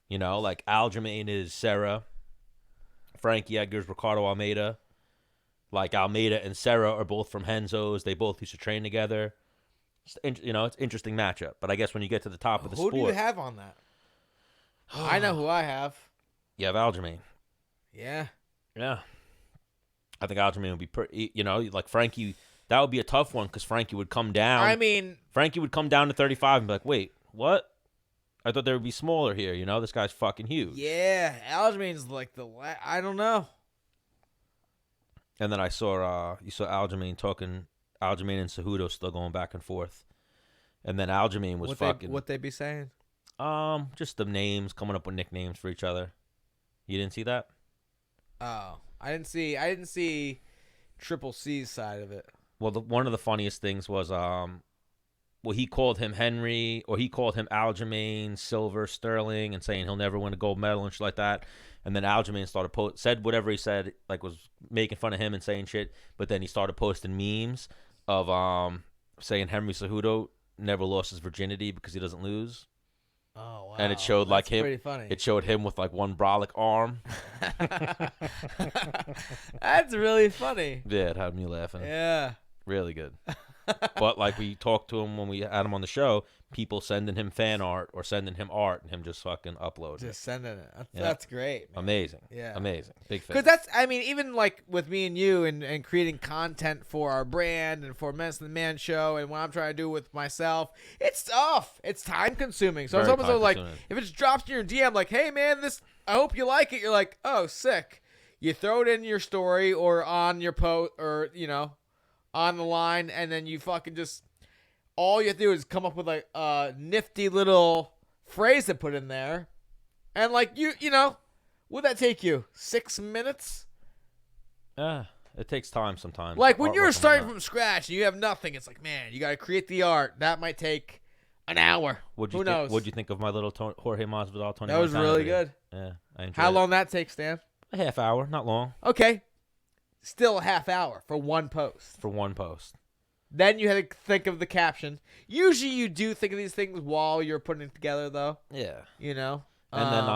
You know, like Aljamain is Serra. Frankie Edgar's Ricardo Almeida. Like, Almeida and Serra are both from Henzo's. They both used to train together. You know, it's an interesting matchup. But I guess when you get to the top of the sport... Who do you have on that? I know who I have. You have Aljamain. Yeah. Yeah. I think Aljamain would be pretty... You know, like Frankie... That would be a tough one because Frankie would come down. I mean... Frankie would come down to 35 and be like, wait, what? I thought they would be smaller here, you know? This guy's fucking huge. Yeah. Aljamain's like the... I don't know. And then I saw... you saw Aljamain talking... Aljamain and Cejudo still going back and forth. And then Aljamain was What they be saying? Just the names, coming up with nicknames for each other. You didn't see that? Oh, I didn't see Triple C's side of it. Well, one of the funniest things was, he called him Henry, or he called him Aljamain, Silver, Sterling, and saying he'll never win a gold medal and shit like that. And then Aljamain said whatever he said, like was making fun of him and saying shit. But then he started posting memes of saying Henry Cejudo never lost his virginity because he doesn't lose. Oh wow! And it showed like him. Pretty funny. It showed him with like one brolic arm. That's really funny. Yeah, it had me laughing. Yeah, really good. But like we talked to him when we had him on the show, people sending him fan art or sending him art and him just fucking uploading. Just sending it. That's great. Man. Amazing. Yeah. Amazing. Big fan. Because that's, I mean, even like with me and you and creating content for our brand and for Menace and The Man show and what I'm trying to do with myself, it's tough. It's time consuming. So it's almost like if it just drops in your DM, like, hey man, I hope you like it. You're like, oh, sick. You throw it in your story or on your post or, you know, on the line, and then you fucking just, all you have to do is come up with like a nifty little phrase to put in there. And like, you know, would that take you 6 minutes? Yeah, it takes time sometimes. Like when you're starting from scratch and you have nothing, it's like, man, you got to create the art. That might take an hour. Who knows? What'd you think of my little Jorge Masvidal 20? That was really good. Yeah, I enjoyed How long that take, Stan? A half hour, not long. Okay. Still a half hour for one post. Then you had to think of the caption. Usually you do think of these things while you're putting it together, though. Yeah. You know? And then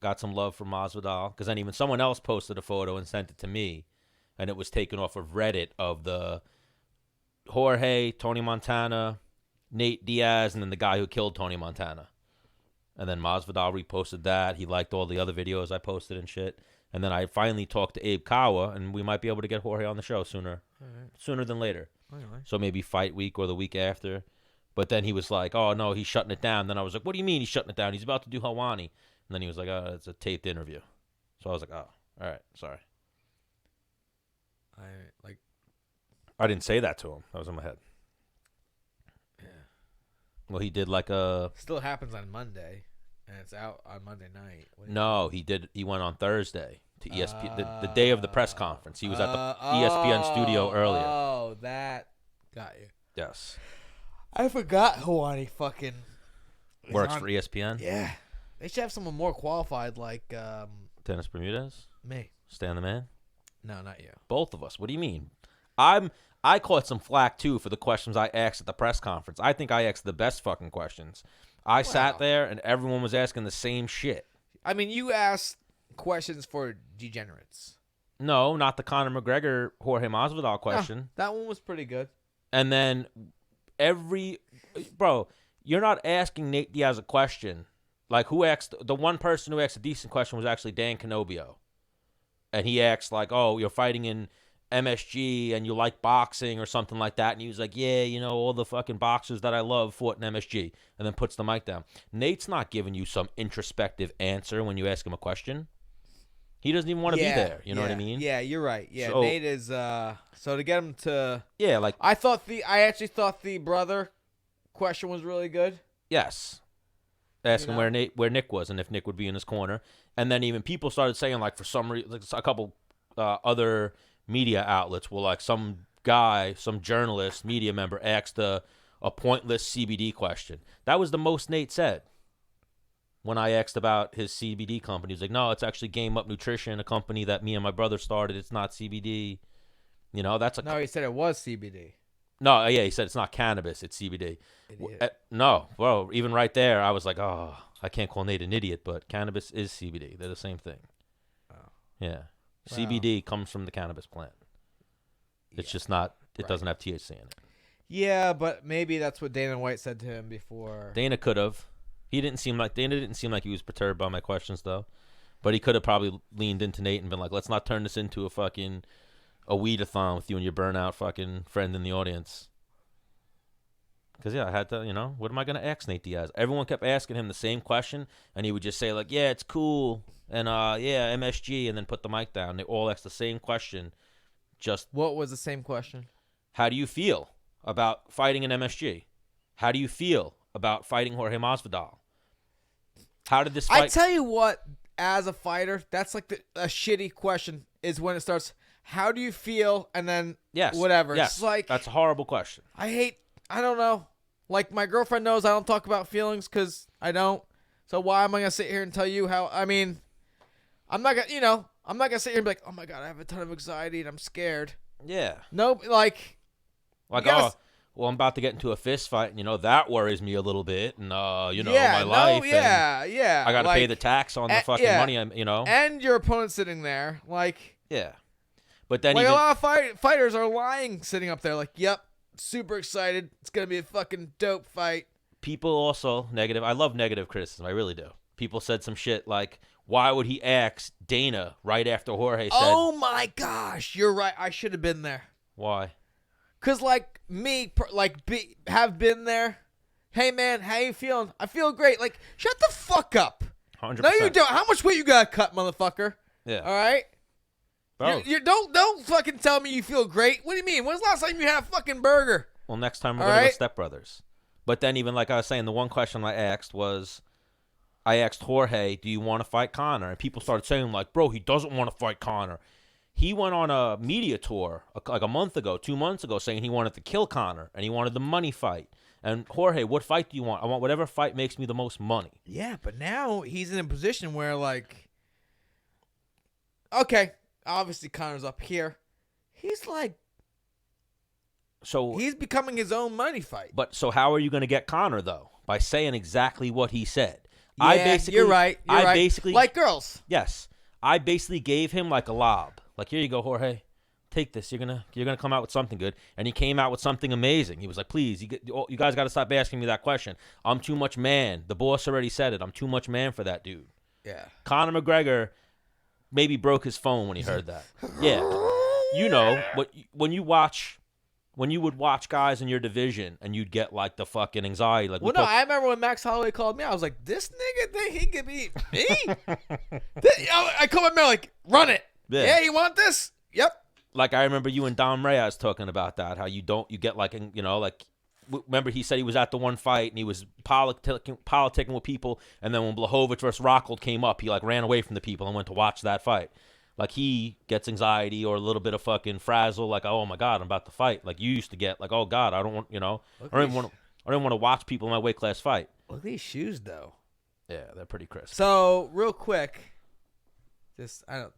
got some love from Masvidal. Because then even someone else posted a photo and sent it to me. And it was taken off of Reddit of the Jorge, Tony Montana, Nate Diaz, and then the guy who killed Tony Montana. And then Masvidal reposted that. He liked all the other videos I posted and shit. And then I finally talked to Abe Kawa, and we might be able to get Jorge on the show sooner than later. Anyway. So maybe fight week or the week after. But then he was like, oh, no, he's shutting it down. Then I was like, what do you mean he's shutting it down? He's about to do Helwani. And then he was like, oh, it's a taped interview. So I was like, oh, all right, sorry. I didn't say that to him. That was in my head. Yeah. Well, he did like a... Still happens on Monday. And it's out on Monday night. No, he did. He went on Thursday to ESPN, the day of the press conference. He was at the ESPN studio earlier. Oh, that got you. Yes. I forgot Helwani fucking works for ESPN. Yeah, they should have someone more qualified like Dennis Bermudez. Me. Stan the Man. No, not you. Both of us. What do you mean? I caught some flack too for the questions I asked at the press conference. I think I asked the best fucking questions. I sat there and everyone was asking the same shit. I mean, you asked questions for degenerates. No, not the Conor McGregor, Jorge Masvidal question. That one was pretty good. And then bro, you're not asking Nate Diaz a question. Like the one person who asked a decent question was actually Dan Canobio. And he asked like, oh, you're fighting in MSG and you like boxing or something like that. And he was like, yeah, you know, all the fucking boxers that I love fought in MSG. And then puts the mic down. Nate's not giving you some introspective answer when you ask him a question. He doesn't even want to be there. You know what I mean? Yeah, you're right. Yeah, so, Nate is, so to get him to. Yeah, like. I actually thought the brother question was really good. Yes. Asking where Nick was and if Nick would be in his corner. And then even people started saying, like, for some reason, like, a couple other media outlets were like some guy, some journalist, media member asked a pointless CBD question. That was the most Nate said. When I asked about his CBD company, he was like, no, it's actually Game Up Nutrition, a company that me and my brother started. It's not CBD. You know, that's a... No, he said it was CBD. No, yeah, he said it's not cannabis, it's CBD. No, well, even right there, I was like, oh, I can't call Nate an idiot, but cannabis is CBD. They're the same thing. Oh. Yeah. Wow. CBD comes from the cannabis plant. It's just not, it doesn't have THC in it. Yeah, but maybe that's what Dana White said to him before. Dana could have. Dana didn't seem like he was perturbed by my questions, though. But he could have probably leaned into Nate and been like, let's not turn this into a weed-a-thon with you and your burnout fucking friend in the audience. Because, yeah, I had to, what am I going to ask Nate Diaz? Everyone kept asking him the same question, and he would just say, like, yeah, it's cool, and, yeah, MSG, and then put the mic down. They all asked the same question. Just what was the same question? How do you feel about fighting an MSG? How do you feel about fighting Jorge Masvidal? How did this fight... I tell you what, as a fighter, that's like a shitty question is when it starts... How do you feel? And then whatever. Yes, it's like, that's a horrible question. I don't know. Like, my girlfriend knows I don't talk about feelings because I don't. So why am I going to sit here and tell you how, I mean, I'm not going to, I'm not going to sit here and be like, oh my God, I have a ton of anxiety and I'm scared. Yeah. Nope. Like, well, I'm about to get into a fist fight and, that worries me a little bit. And, my life. Yeah. I got to pay the tax on the fucking money, And your opponent's sitting there. Like. Yeah. But then a lot of fighters are lying sitting up there like, yep, super excited. It's going to be a fucking dope fight. People also, negative. I love negative criticism. I really do. People said some shit like, why would he ask Dana right after Jorge said. Oh, my gosh. You're right. I should have been there. Why? Because, like, have been there. Hey, man, how you feeling? I feel great. Like, shut the fuck up. 100%. No, you don't. How much weight you got to cut, motherfucker? Yeah. All right? Bro. You don't fucking tell me you feel great. What do you mean? When's the last time you had a fucking burger? Well, next time we're going to go Step Brothers. But then even like I was saying, the one question I asked was, I asked Jorge, do you want to fight Conor? And people started saying like, bro, he doesn't want to fight Conor. He went on a media tour like a month ago, 2 months ago, saying he wanted to kill Conor and he wanted the money fight. And Jorge, what fight do you want? I want whatever fight makes me the most money. Yeah, but now he's in a position where like, okay. Obviously, Conor's up here. He's like, he's becoming his own money fight. But so how are you going to get Conor though? By saying exactly what he said. Yeah, you're right. Basically like girls. Yes, I basically gave him like a lob. Like, here you go, Jorge. Take this. You're gonna come out with something good. And he came out with something amazing. He was like, please, you guys got to stop asking me that question. I'm too much man. The boss already said it. I'm too much man for that dude. Yeah. Conor McGregor maybe broke his phone when he heard that. Yeah. When you would watch guys in your division and you'd get like the fucking anxiety. Like, I remember when Max Holloway called me. I was like, this nigga think he could beat me? I called my man like, run it. Yeah, you want this? Yep. Like, I remember you and Dom Reyes talking about that, how you get like, remember he said he was at the one fight and he was politicking with people, and then when Blachowicz versus Rockhold came up, he like ran away from the people and went to watch that fight. Like, he gets anxiety or a little bit of fucking frazzle, like, oh my God, I'm about to fight. Like you used to get, like, oh God, I don't want, I don't want to watch people in my weight class fight. Look at these shoes though. Yeah, they're pretty crisp. So real quick,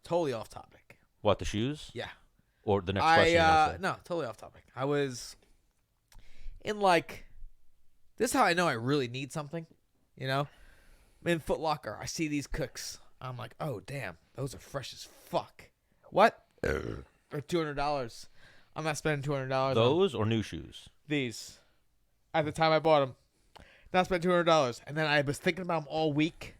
totally off topic. What, the shoes? Yeah. Or the next question? No, totally off topic. I was in like, this is how I know I really need something, I'm in Foot Locker. I see these cooks. I'm like, oh, damn, those are fresh as fuck. What? Or $200. I'm not spending $200. Those or new shoes? These. At the time I bought them. Not spent $200. And then I was thinking about them all week.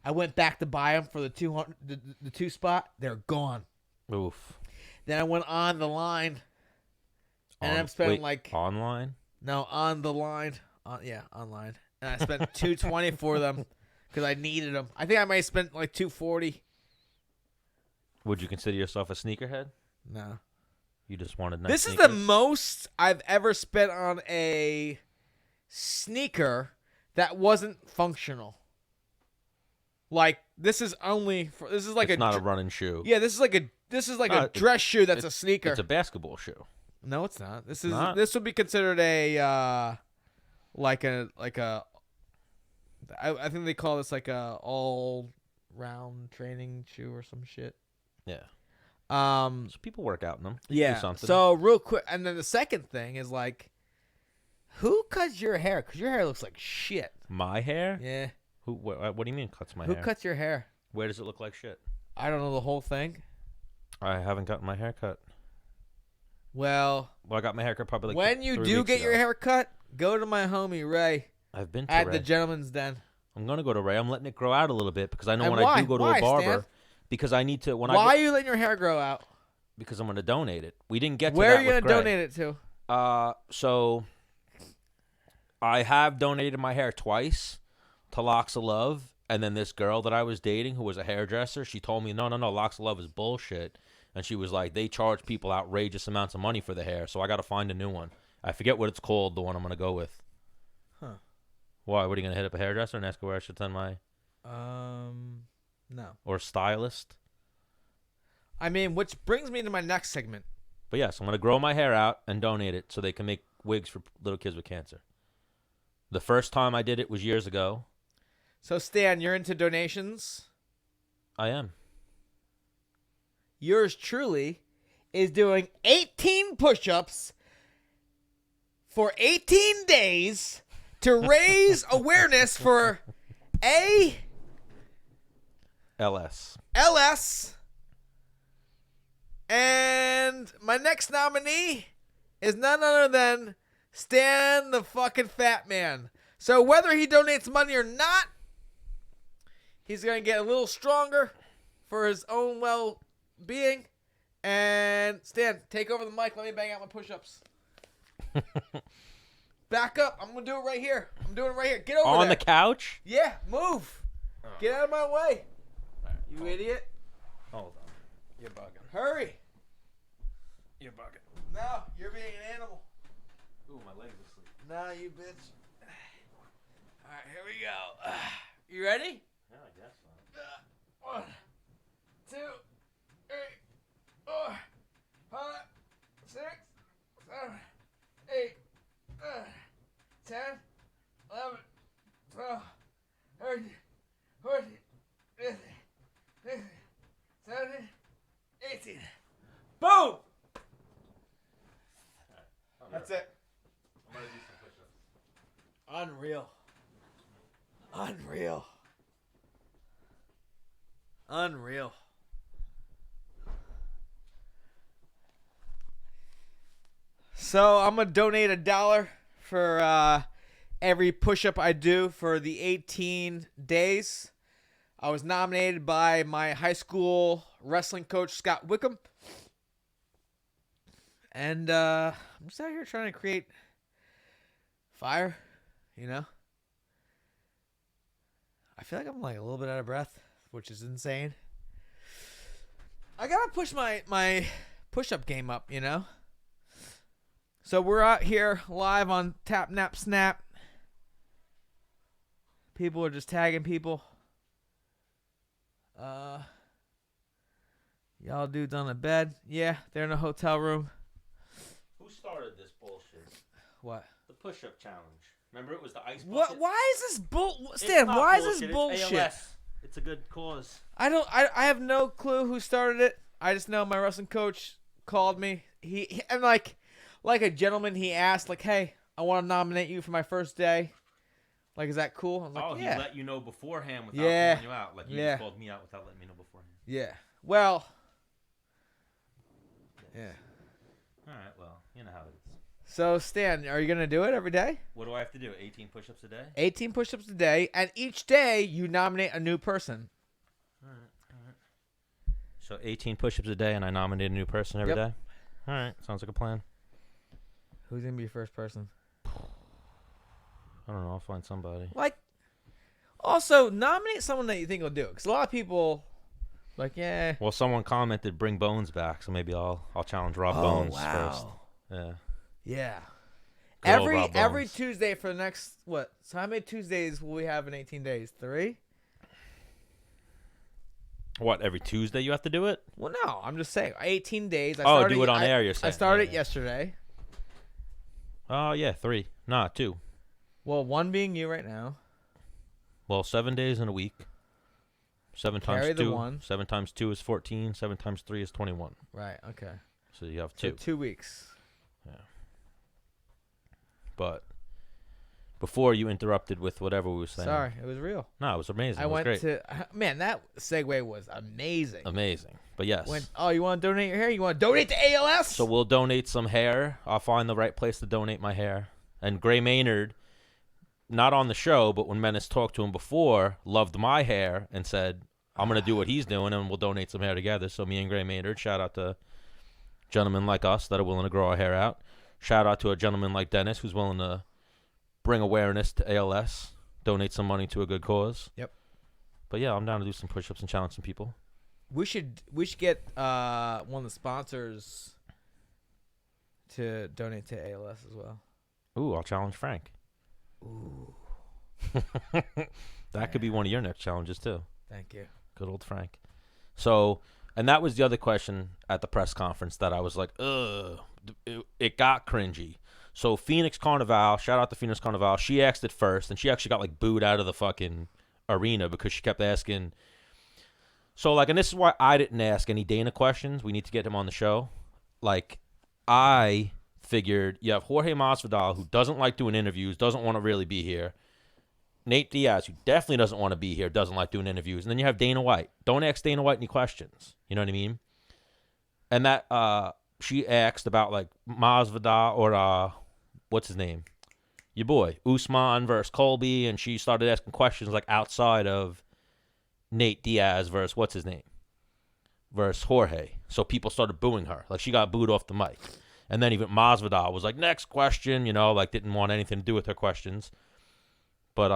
I went back to buy them for the 200, the two spot. They're gone. Oof. Then I went on the line. And I'm spending online? No, on the line. Online. And I spent $220 for them because I needed them. I think I might have spent like $240. Would you consider yourself a sneakerhead? No. You just wanted nice This sneakers? is the most I've ever spent on a sneaker that wasn't functional. Like, this is only for, this is like it's not a running shoe. Yeah, this is like a This is like a dress shoe that's a sneaker. It's a basketball shoe. No, it's not. This Not? this would be considered a like a I think they call this like a all round training shoe or some shit. Yeah. So people work out in them. Yeah. Do something. So real quick, and then the second thing is like, who cuts your hair? Because your hair looks like shit. My hair? Yeah. Who? What do you mean cuts my Who hair? cuts your hair? Where does it look like shit? I don't know the whole thing. I haven't gotten my hair cut. Well, I got my hair cut probably like when you 3 do weeks get ago. your hair cut, go to my homie Ray. I've been to at Ray. the Gentleman's Den. I'm gonna go to Ray. I'm letting it grow out a little bit because I know And when I do go to Why, a barber, Stan? because I need to. Why are you letting your hair grow out? Because I'm gonna donate it. We didn't get to Where that are you with gonna Gray. donate it to? So I have donated my hair twice to Locks of Love, and then this girl that I was dating who was a hairdresser, she told me, no, Locks of Love is bullshit. And she was like, they charge people outrageous amounts of money for the hair, so I got to find a new one. I forget what it's called, the one I'm going to go with. Huh. Why? What, are you going to hit up a hairdresser and ask her where I should send my... No. Or stylist? I mean, which brings me to my next segment. But yes, I'm going to grow my hair out and donate it so they can make wigs for little kids with cancer. The first time I did it was years ago. So, Stan, you're into donations? I am. Yours truly is doing 18 push-ups for 18 days to raise awareness for LS. And my next nominee is none other than Stan the fucking Fat Man. So whether he donates money or not, he's going to get a little stronger for his own well-being. And Stan, take over the mic. Let me bang out my push-ups. Back up. I'm going to do it right here. I'm doing it right here. Get over there. On the couch? Yeah, move. Get out of my way. You idiot. Hold on. You're bugging. Hurry. You're bugging. No, you're being an animal. Ooh, my legs are asleep. No, you bitch. All right, here we go. You ready? Yeah, I guess so. 1, 2, 3, 4, 5, 6, 7, 8, 10, 11, 12, 13, 14, 15, 16, 17, 18. Boom! That's it. I'm going to do some push-ups. Unreal. So I'm going to donate $1 for every push-up I do for the 18 days. I was nominated by my high school wrestling coach, Scott Wickham. And I'm just out here trying to create fire, you know? I feel like I'm like a little bit out of breath, which is insane. I gotta push my push-up game up, you know? So we're out here live on Tap Nap Snap. People are just tagging people. Y'all dudes on the bed. Yeah, they're in a hotel room. Who started this bullshit? What? The push-up challenge. Remember it was the ice bucket? What? Why is this bull? It's Stan, not why is this It's bullshit? ALS. It's a good cause. I have no clue who started it. I just know my wrestling coach called me. He and like a gentleman, he asked like, "Hey, I want to nominate you for my first day. Like, is that cool?" I was like, "Yeah." He let you know beforehand without Yeah. calling you out. Like you Yeah. just called me out without letting me know beforehand. Yeah. Well. Yeah. All right. Well, you know how it is. So Stan, are you gonna do it every day? What do I have to do? 18 push-ups a day? 18 push-ups a day, and each day you nominate a new person. All right. So 18 push-ups a day, and I nominate a new person every day? All right. Sounds like a plan. Who's gonna be your first person? I don't know. I'll find somebody. Like, also nominate someone that you think will do it, because a lot of people, like, yeah. Well, someone commented bring Bones back, so maybe I'll challenge Rob Bones first. Yeah. Yeah. Good old Rob Every Bones. Tuesday for the next what? So how many Tuesdays will we have in 18 days? 3? What, every Tuesday you have to do it? Well, no, I'm just saying 18 days. Do it on air, you're saying. I started yesterday. Oh, yeah, 3. Nah, 2. Well, 1 being you right now. Well, 7 days in a week. 7 times Carry the 2. 1. 7 times 2 is 14. 7 times 3 is 21. Right, okay. So you have 2. So 2 weeks. Yeah. But before you interrupted with whatever we were saying. Sorry, it was real. No, it was amazing. I it was went great. to man. That segue was amazing. Amazing. But yes. You want to donate your hair? You want to donate to ALS? So we'll donate some hair. I'll find the right place to donate my hair. And Gray Maynard, not on the show, but when Menace talked to him before, loved my hair and said, I'm going to do what he's doing and we'll donate some hair together. So me and Gray Maynard, shout out to gentlemen like us that are willing to grow our hair out. Shout out to a gentleman like Dennis who's willing to bring awareness to ALS, donate some money to a good cause. Yep. But yeah, I'm down to do some push-ups and challenge some people. We should get one of the sponsors to donate to ALS as well. Ooh, I'll challenge Frank. Ooh. That could be one of your next challenges too. Thank you. Good old Frank. So, and that was the other question at the press conference that I was like, ugh, it got cringy. So Phoenix Carnival, shout out to Phoenix Carnival, she asked it first, and she actually got like booed out of the fucking arena because she kept asking. So like, and this is why I didn't ask any Dana questions. We need to get him on the show. Like, I figured you have Jorge Masvidal, who doesn't like doing interviews, doesn't want to really be here. Nate Diaz, who definitely doesn't want to be here, doesn't like doing interviews. And then you have Dana White. Don't ask Dana White any questions. You know what I mean? And that she asked about like Masvidal or what's his name? Your boy, Usman versus Colby, and she started asking questions like outside of Nate Diaz versus what's his name? Versus Jorge. So people started booing her. Like she got booed off the mic. And then even Masvidal was like, next question, you know, like didn't want anything to do with her questions. But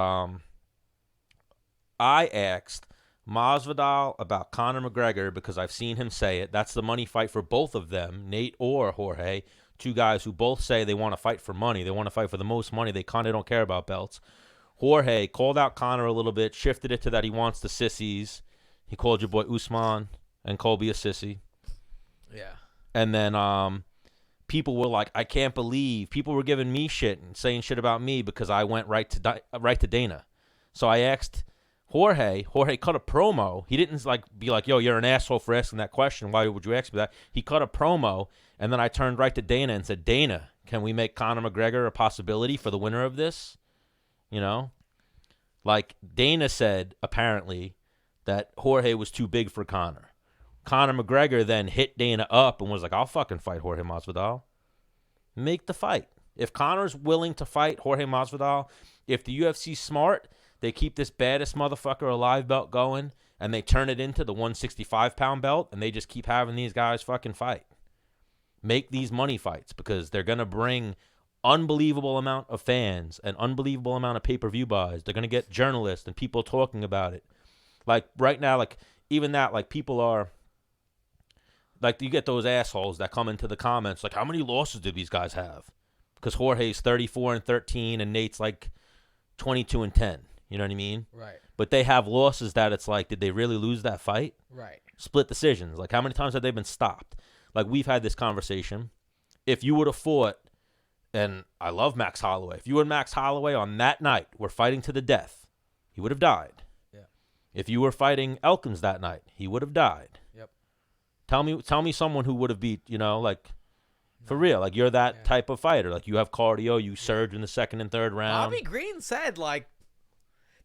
I asked Masvidal about Conor McGregor because I've seen him say it. That's the money fight for both of them, Nate or Jorge, two guys who both say they want to fight for money. They want to fight for the most money. They kind of don't care about belts. Jorge called out Conor a little bit, shifted it to that he wants the sissies. He called your boy Usman and Colby a sissy. Yeah. And then people were like, I can't believe. People were giving me shit and saying shit about me because I went right to Dana. So I asked Jorge. Jorge cut a promo. He didn't like be like, yo, you're an asshole for asking that question. Why would you ask me that? He cut a promo, and then I turned right to Dana and said, Dana, can we make Conor McGregor a possibility for the winner of this? You know? Like, Dana said, apparently, that Jorge was too big for Conor. Conor McGregor then hit Dana up and was like, I'll fucking fight Jorge Masvidal. Make the fight. If Conor's willing to fight Jorge Masvidal, if the UFC's smart, they keep this baddest motherfucker alive belt going and they turn it into the 165-pound belt and they just keep having these guys fucking fight. Make these money fights because they're going to bring unbelievable amount of fans and unbelievable amount of pay-per-view buys. They're going to get journalists and people talking about it. Like right now, like even that, like people are, like you get those assholes that come into the comments like, how many losses do these guys have? Because Jorge's 34-13 and Nate's like 22-10. You know what I mean? Right. But they have losses that it's like, did they really lose that fight? Right. Split decisions. Like how many times have they been stopped? Like we've had this conversation. If you would have fought, and I love Max Holloway. If you and Max Holloway on that night were fighting to the death, he would have died. Yeah. If you were fighting Elkins that night, he would have died. Yep. Tell me someone who would have beat, you know, like for real. Like you're that type of fighter. Like you have cardio, you surge in the second and third round. Bobby Green said like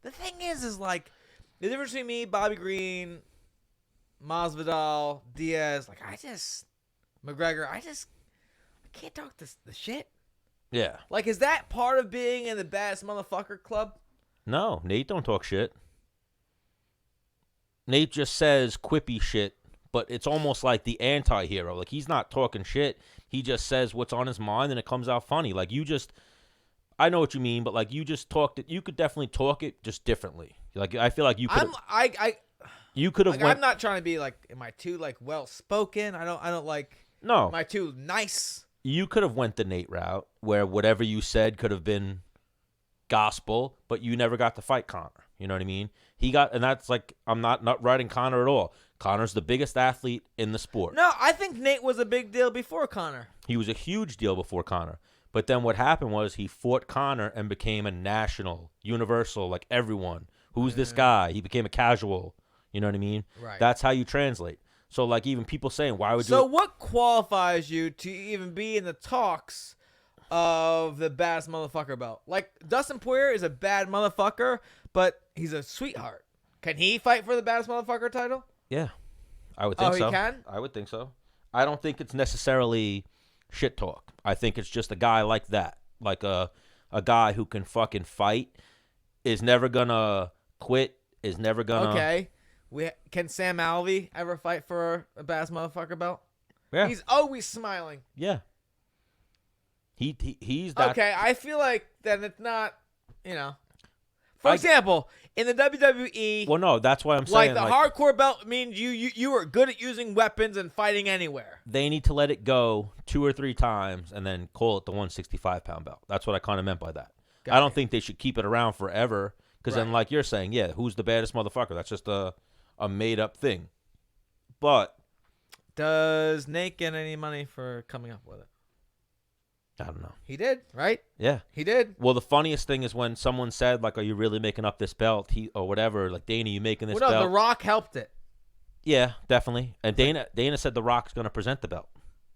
the thing is like the difference between me, Bobby Green, Masvidal, Diaz, like McGregor, I can't talk the shit. Yeah. Like, is that part of being in the baddest motherfucker club? No, Nate don't talk shit. Nate just says quippy shit, but it's almost like the anti-hero. Like, he's not talking shit. He just says what's on his mind, and it comes out funny. Like, you just, I know what you mean, but, like, you just talked it. You could definitely talk it just differently. Like, I feel like you could you could have like, I'm not trying to be, like, am I too, like, well-spoken? I don't like, no. Am I too nice? You could have went the Nate route where whatever you said could have been gospel, but you never got to fight Conor. You know what I mean? And that's like, I'm not writing Conor at all. Conor's the biggest athlete in the sport. No, I think Nate was a big deal before Conor. He was a huge deal before Conor. But then what happened was he fought Conor and became a national, universal, like everyone. Who's this guy? He became a casual. You know what I mean? Right. That's how you translate. So, like, even people saying, why would you... So what qualifies you to even be in the talks of the baddest motherfucker belt? Like, Dustin Poirier is a bad motherfucker, but he's a sweetheart. Can he fight for the baddest motherfucker title? Yeah, I would think so. Oh, he can? I would think so. I don't think it's necessarily shit talk. I think it's just a guy like that. Like a guy who can fucking fight, is never gonna quit, is never gonna... Okay. Can Sam Alvey ever fight for a baddest motherfucker belt? Yeah. He's always smiling. Yeah. He's that... Okay, I feel like then it's not, For example, in the WWE, Well, no, that's why I'm saying... like the hardcore belt means you are good at using weapons and fighting anywhere. They need to let it go 2 or 3 times and then call it the 165-pound belt. That's what I kind of meant by that. I don't think they should keep it around forever because then, like you're saying, yeah, who's the baddest motherfucker? That's just a made-up thing. But... Does Nate get any money for coming up with it? I don't know. He did, right? Yeah. He did. Well, the funniest thing is when someone said, like, are you really making up this belt? Or whatever, like, Dana, you making this Well, no, belt? The Rock helped it. Yeah, definitely. And Dana said The Rock's going to present the belt.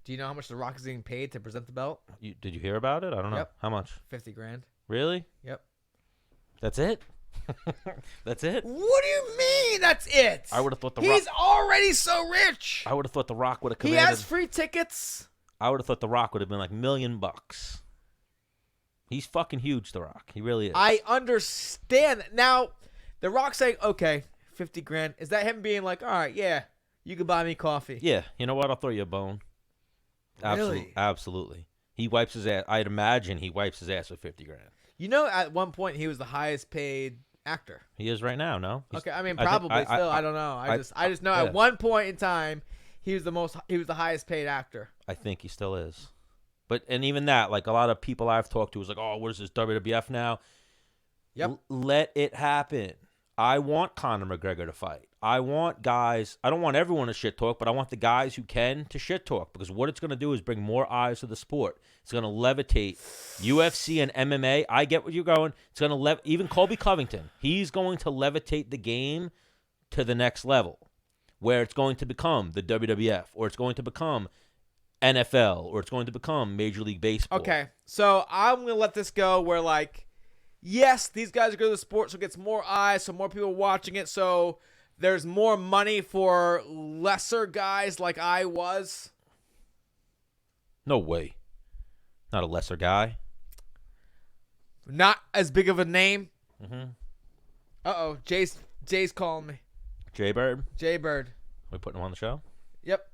Do you know how much The Rock is getting paid to present the belt? Did you hear about it? I don't know. Yep. How much? $50,000. Really? Yep. That's it? That's it? What do you mean that's it? I would have thought He's already so rich. I would have thought The Rock would have He commanded... has free tickets. I would have thought The Rock would have been like $1 million. He's fucking huge, The Rock. He really is. I understand. Now, The Rock saying, okay, $50,000. Is that him being like, all right, yeah, you can buy me coffee? Yeah. You know what? I'll throw you a bone. Really? Absolutely. He wipes his ass. I'd imagine he wipes his ass with $50,000. You know, at one point, he was the highest paid actor. He is right now, no? Okay, I mean, probably still. I don't know. I just know at one point in time, he was the highest paid actor. I think he still is. And even that, like a lot of people I've talked to was like, oh, what is this, WWF now? Yep. Let it happen. I want Conor McGregor to fight. I want guys, I don't want everyone to shit talk, but I want the guys who can to shit talk, because what it's going to do is bring more eyes to the sport. It's going to levitate UFC and MMA. I get what you're going. It's going to even Colby Covington. He's going to levitate the game to the next level, where it's going to become the WWF, or it's going to become NFL, or it's going to become Major League Baseball. Okay, so I'm going to let this go where, like, yes, these guys are good at the sport, so it gets more eyes, so more people watching it, so there's more money for lesser guys like I was. No way. Not a lesser guy. Not as big of a name. Mm-hmm. Uh-oh, Jay's calling me. Jay Bird? Jay Bird. We putting him on the show? Yep.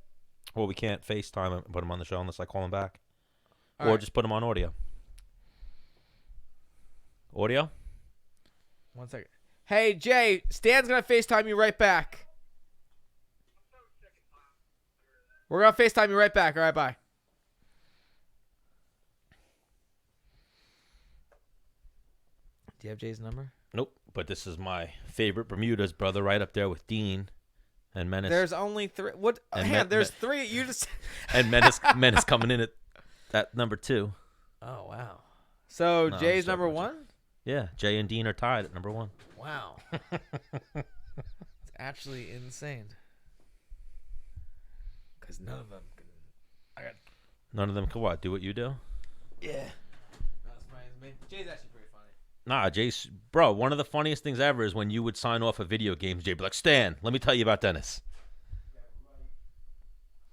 Well, we can't FaceTime him and put him on the show unless I call him back. All or right. just put him on audio. Audio? 1 second. Hey, Jay, Stan's going to FaceTime you right back. We're going to FaceTime you right back. All right, bye. Do you have Jay's number? Nope. But this is my favorite Bermuda's brother, right up there with Dean and Menace. There's only 3. What? And There's 3. You just. And Menace coming in at number 2. Oh, wow. So No, Jay's I'm number joking. 1? Yeah, Jay and Dean are tied at number 1. Wow. It's actually insane. Because none of them can. None of them can what? Do what you do? Yeah. That's me. Jay's actually pretty funny. Nah, Jay's... Bro, one of the funniest things ever is when you would sign off of video games, Jay be like, Stan, let me tell you about Dennis.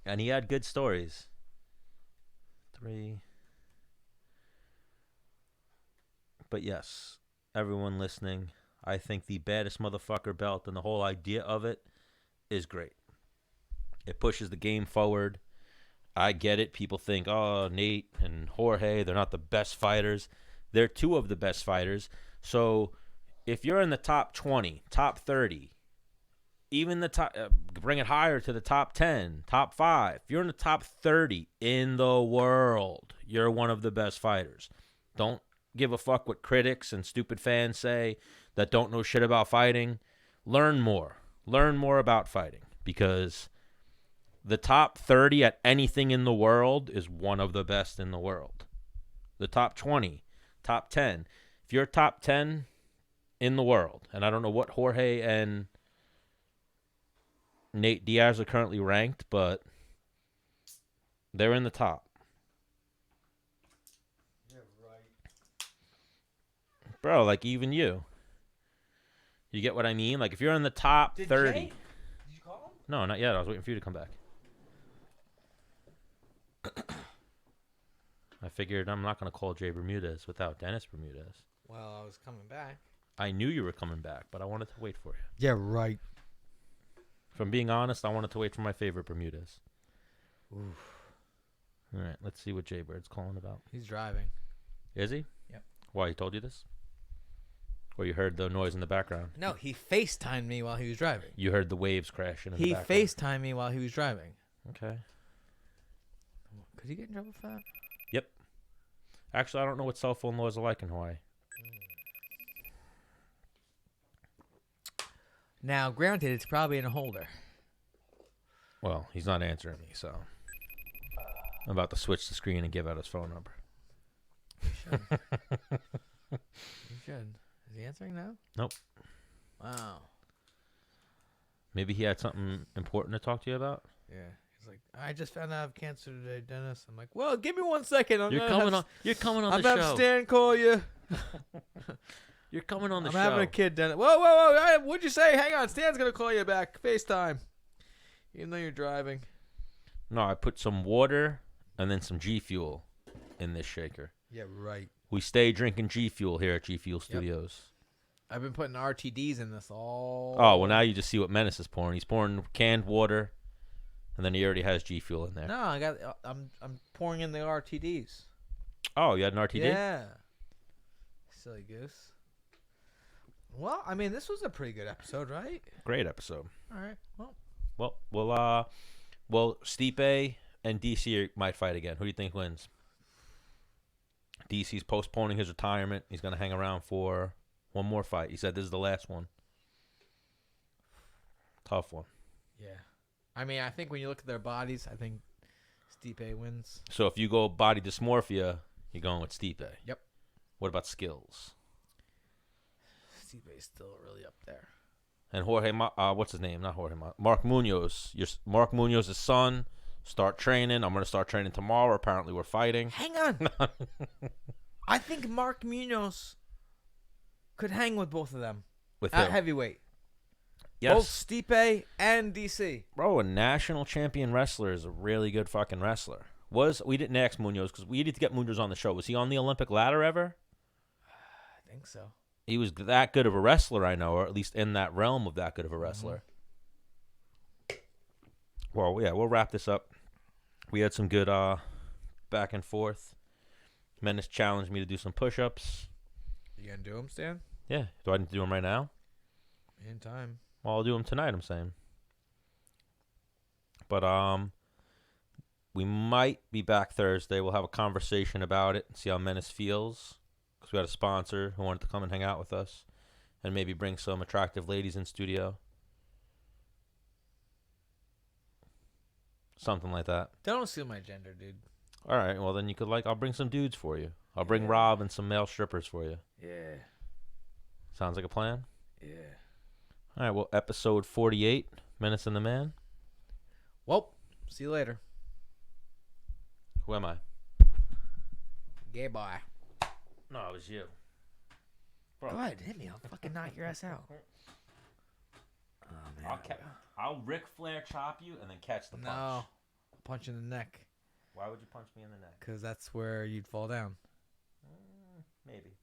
And he had good stories. 3... But yes, everyone listening, I think the baddest motherfucker belt and the whole idea of it is great. It pushes the game forward. I get it. People think, oh, Nate and Jorge, they're not the best fighters. They're 2 of the best fighters. So if you're in the top 20, top 30, even the top, bring it higher to the top 10, top 5. If you're in the top 30 in the world, you're one of the best fighters. Don't give a fuck what critics and stupid fans say that don't know shit about fighting. Learn more. Learn more about fighting, because the top 30 at anything in the world is one of the best in the world. The top 20, top 10. If you're top 10 in the world, and I don't know what Jorge and Nate Diaz are currently ranked, but they're in the top. Yeah, right. Bro, like even you. You get what I mean? Like if you're in the top 30. Did you call him? No, not yet. I was waiting for you to come back. I figured I'm not going to call Jay Bermudez without Dennis Bermudez. Well, I was coming back. I knew you were coming back, but I wanted to wait for you. Yeah, right. If I'm being honest, I wanted to wait for my favorite Bermudez. Oof. All right, let's see what Jay Bird's calling about. He's driving. Is he? Yep. Why, he told you this? Or you heard the noise in the background? No, he FaceTimed me while he was driving. You heard the waves crashing in the He background? FaceTimed me while he was driving. Okay. Could he get in trouble for that? Yep. Actually, I don't know what cell phone laws are like in Hawaii. Now, granted, it's probably in a holder. Well, he's not answering me, so I'm about to switch the screen and give out his phone number. You should. You should. Is he answering now? Nope. Wow. Maybe he had something important to talk to you about? Yeah. He's like, I just found out I have cancer today, Dennis. I'm like, well, give me 1 second. You're coming on I'm the having show. Stan call you. You're coming on the I'm show. having a kid, Dennis. Whoa. What'd you say? Hang on. Stan's going to call you back. FaceTime. Even though you're driving. No, I put some water and then some G Fuel in this shaker. Yeah, right. We stay drinking G Fuel here at G Fuel Studios. I've been putting RTDs in this all. Oh, well, now you just see what Menace is pouring. He's pouring canned water, and then he already has G Fuel in there. No, I'm pouring in the RTDs. Oh, you had an RTD? Yeah. Silly goose. Well, I mean, this was a pretty good episode, right? Great episode. All right. Well, Stipe and DC might fight again. Who do you think wins? DC's postponing his retirement. He's going to hang around for one more fight. He said this is the last one. Tough one. Yeah. I mean, I think when you look at their bodies, I think Stipe wins. So if you go body dysmorphia, you're going with Stipe. Yep. What about skills? Stipe's still really up there. And Jorge, what's his name? Not Jorge. Mark Munoz. Mark Munoz's son. Start training. I'm going to start training tomorrow. Apparently, we're fighting. Hang on. I think Mark Munoz could hang with both of them With at him. heavyweight. Yes. Both Stipe and DC. Bro, a national champion wrestler is a really good fucking wrestler. We didn't ask Munoz because we need to get Munoz on the show. Was he on the Olympic ladder ever? I think so. He was that good of a wrestler, I know, or at least in that realm of that good of a wrestler. Well, yeah, we'll wrap this up. We had some good back and forth. Menace challenged me to do some push-ups. You gonna do them, Stan? Yeah. Do I need to do them right now? In time. Well, I'll do them tonight, I'm saying. But we might be back Thursday. We'll have a conversation about it and see how Menace feels. Because we had a sponsor who wanted to come and hang out with us and maybe bring some attractive ladies in studio. Something like that. Don't assume my gender, dude. All right. Well, then you could I'll bring some dudes for you. I'll bring Rob and some male strippers for you. Yeah. Sounds like a plan? Yeah. All right. Well, episode 48, Menace and the Man. Well, see you later. Who am I? Gay boy. No, it was you. Go ahead, hit me. I'll fucking knock your ass out. Oh, man. I'll Ric Flair chop you and then catch the punch. No. Punch in the neck. Why would you punch me in the neck? Because that's where you'd fall down. Maybe.